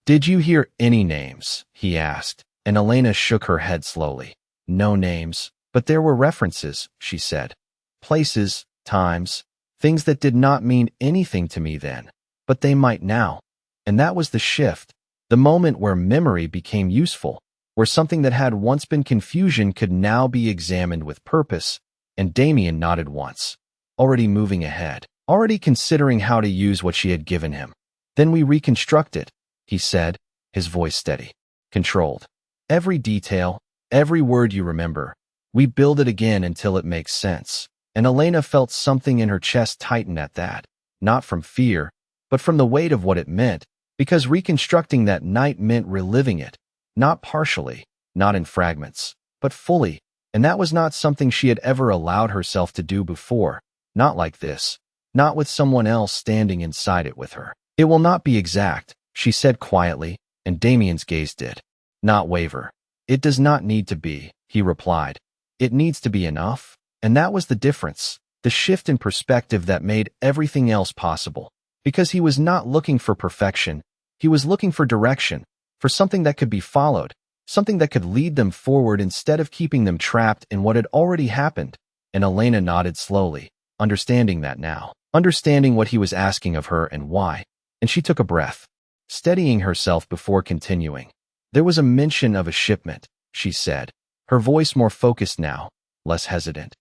Did you hear any names? He asked, and Elena shook her head slowly. No names, but there were references, she said. Places, times, things that did not mean anything to me then, but they might now. And that was the shift, the moment where memory became useful, where something that had once been confusion could now be examined with purpose, and Damien nodded once, already moving ahead, already considering how to use what she had given him. Then we reconstruct it, he said, his voice steady. controlled. Every detail, every word you remember. We build it again until it makes sense. And Elena felt something in her chest tighten at that, not from fear, but from the weight of what it meant, because reconstructing that night meant reliving it, not partially, not in fragments, but fully, and that was not something she had ever allowed herself to do before, not like this, not with someone else standing inside it with her. It will not be exact, she said quietly, and Damien's gaze did not waver. It does not need to be, he replied. It needs to be enough, and that was the difference, the shift in perspective that made everything else possible. Because he was not looking for perfection, he was looking for direction, for something that could be followed, something that could lead them forward instead of keeping them trapped in what had already happened. And Elena nodded slowly, understanding that now, understanding what he was asking of her and why, and she took a breath, steadying herself before continuing. There was a mention of a shipment, she said, her voice more focused now, less hesitant.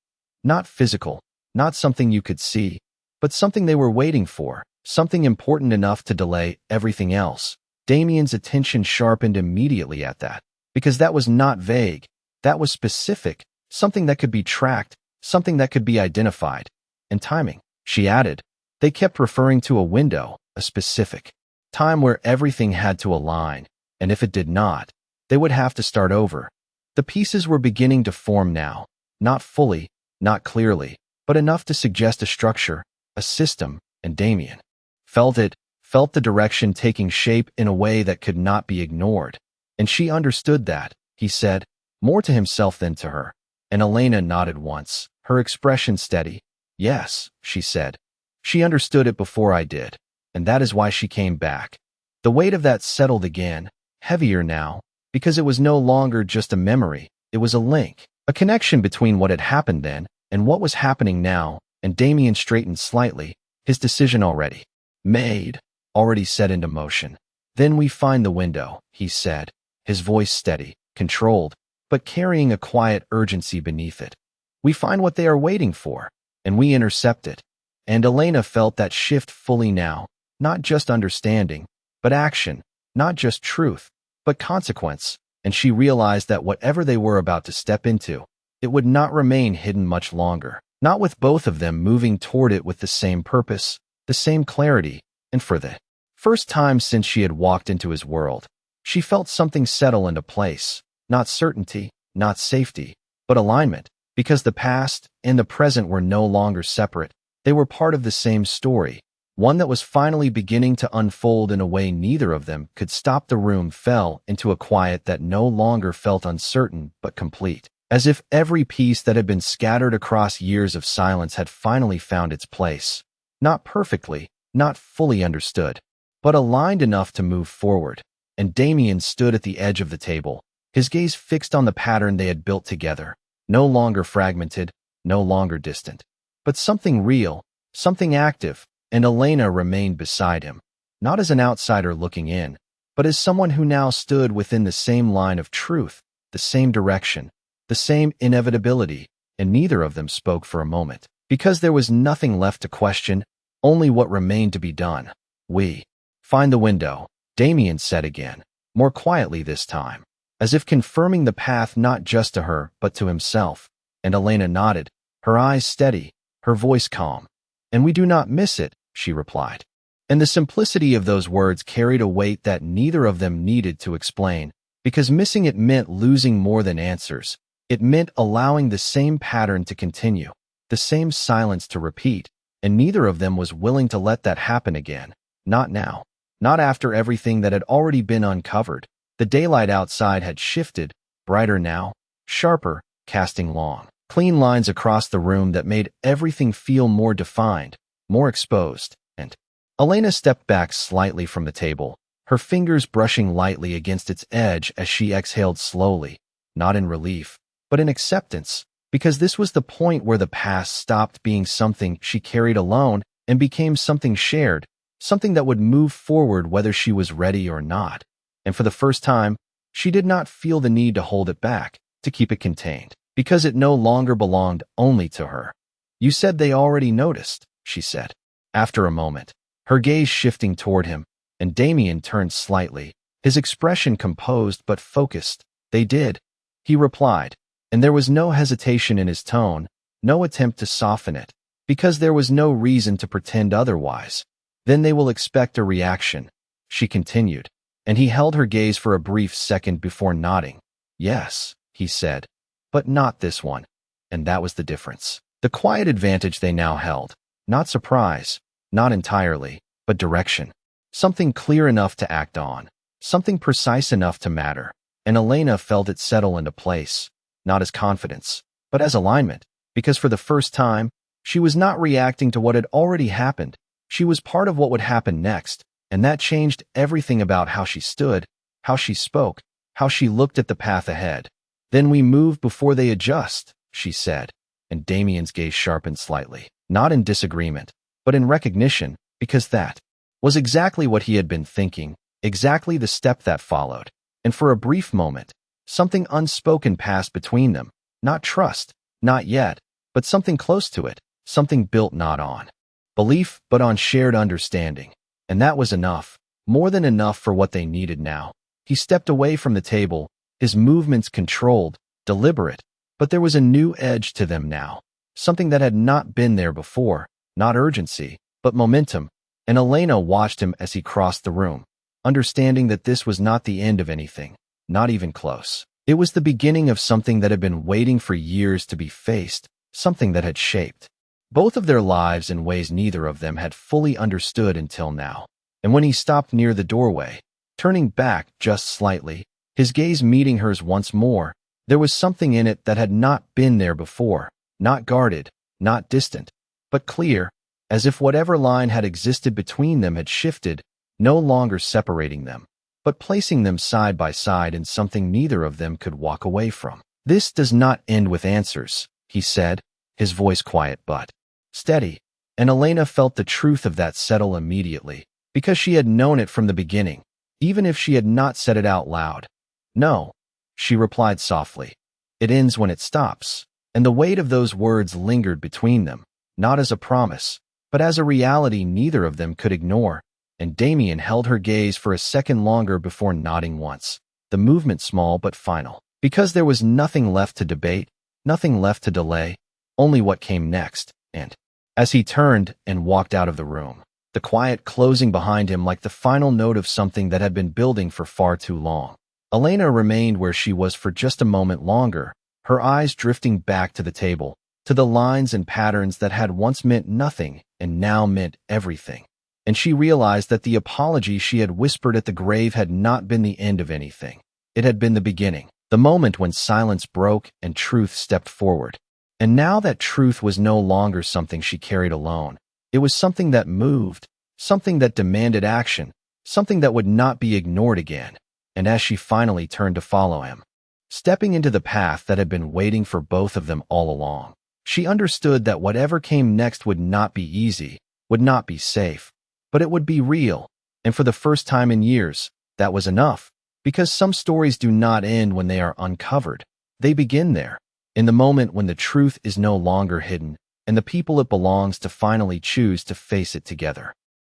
Not physical, not something you could see, but something they were waiting for, something important enough to delay everything else. Damien's attention sharpened immediately at that, because that was not vague, that was specific, something that could be tracked, something that could be identified. And timing, she added. They kept referring to a window, a specific time where everything had to align, and if it did not, they would have to start over. The pieces were beginning to form now, not fully, not clearly, but enough to suggest a structure, a system, and Damien felt it, felt the direction taking shape in a way that could not be ignored. And she understood that, he said, more to himself than to her. And Elena nodded once, her expression steady. Yes, she said. She understood it before I did, and that is why she came back. The weight of that settled again, heavier now, because it was no longer just a memory, it was a link, a connection between what had happened then and what was happening now, and Damien straightened slightly, his decision already made, already set into motion. Then we find the window, he said, his voice steady, controlled, but carrying a quiet urgency beneath it. We find what they are waiting for, and we intercept it. And Elena felt that shift fully now, not just understanding, but action, not just truth, but consequence, and she realized that whatever they were about to step into, it would not remain hidden much longer, not with both of them moving toward it with the same purpose, the same clarity, and for the first time since she had walked into his world, she felt something settle into place, not certainty, not safety, but alignment, because the past and the present were no longer separate. They were part of the same story, one that was finally beginning to unfold in a way neither of them could stop. The room fell into a quiet that no longer felt uncertain but complete, as if every piece that had been scattered across years of silence had finally found its place. Not perfectly, not fully understood, but aligned enough to move forward. And Damien stood at the edge of the table, his gaze fixed on the pattern they had built together, no longer fragmented, no longer distant, but something real, something active. And Elena remained beside him, not as an outsider looking in, but as someone who now stood within the same line of truth, the same direction, the same inevitability, and neither of them spoke for a moment, because there was nothing left to question, only what remained to be done. We find the window, Damien said again, more quietly this time, as if confirming the path not just to her but to himself, and Elena nodded, her eyes steady, her voice calm. And we do not miss it, she replied. And the simplicity of those words carried a weight that neither of them needed to explain, because missing it meant losing more than answers. It meant allowing the same pattern to continue, the same silence to repeat, and neither of them was willing to let that happen again. Not now. Not after everything that had already been uncovered. The daylight outside had shifted, brighter now, sharper, casting long, clean lines across the room that made everything feel more defined, more exposed, and Elena stepped back slightly from the table, her fingers brushing lightly against its edge as she exhaled slowly, not in relief, but in acceptance, because this was the point where the past stopped being something she carried alone and became something shared, something that would move forward whether she was ready or not. And for the first time, she did not feel the need to hold it back, to keep it contained, because it no longer belonged only to her. You said they already noticed, she said. After a moment, her gaze shifting toward him, and Damien turned slightly, his expression composed but focused. They did, he replied, and there was no hesitation in his tone, no attempt to soften it, because there was no reason to pretend otherwise. Then they will expect a reaction, she continued, and he held her gaze for a brief second before nodding. Yes, he said, but not this one. And that was the difference. The quiet advantage they now held. Not surprise, not entirely, but direction. Something clear enough to act on. Something precise enough to matter. And Elena felt it settle into place, not as confidence, but as alignment, because for the first time, she was not reacting to what had already happened. She was part of what would happen next, and that changed everything about how she stood, how she spoke, how she looked at the path ahead. Then we move before they adjust, she said, and Damien's gaze sharpened slightly, not in disagreement, but in recognition, because that was exactly what he had been thinking, exactly the step that followed. And for a brief moment, something unspoken passed between them, not trust, not yet, but something close to it, something built not on belief but on shared understanding. And that was enough, more than enough for what they needed now. He stepped away from the table, his movements controlled, deliberate, but there was a new edge to them now, something that had not been there before, not urgency, but momentum, and Elena watched him as he crossed the room, understanding that this was not the end of anything, not even close. It was the beginning of something that had been waiting for years to be faced, something that had shaped both of their lives in ways neither of them had fully understood until now. And when he stopped near the doorway, turning back just slightly, his gaze meeting hers once more, there was something in it that had not been there before, not guarded, not distant, but clear, as if whatever line had existed between them had shifted, no longer separating them, but placing them side by side in something neither of them could walk away from. This does not end with answers, he said, his voice quiet but steady, and Elena felt the truth of that settle immediately, because she had known it from the beginning, even if she had not said it out loud. No, she replied softly. It ends when it stops, and the weight of those words lingered between them, not as a promise, but as a reality neither of them could ignore, and Damien held her gaze for a second longer before nodding once, the movement small but final, because there was nothing left to debate, nothing left to delay, only what came next, and as he turned and walked out of the room, the quiet closing behind him like the final note of something that had been building for far too long. Elena remained where she was for just a moment longer, her eyes drifting back to the table, to the lines and patterns that had once meant nothing and now meant everything. And she realized that the apology she had whispered at the grave had not been the end of anything. It had been the beginning, the moment when silence broke and truth stepped forward. And now that truth was no longer something she carried alone. It was something that moved, something that demanded action, something that would not be ignored again. And as she finally turned to follow him, stepping into the path that had been waiting for both of them all along, she understood that whatever came next would not be easy, would not be safe, but it would be real. And for the first time in years, that was enough, because some stories do not end when they are uncovered. They begin there, in the moment when the truth is no longer hidden, and the people it belongs to finally choose to face it together.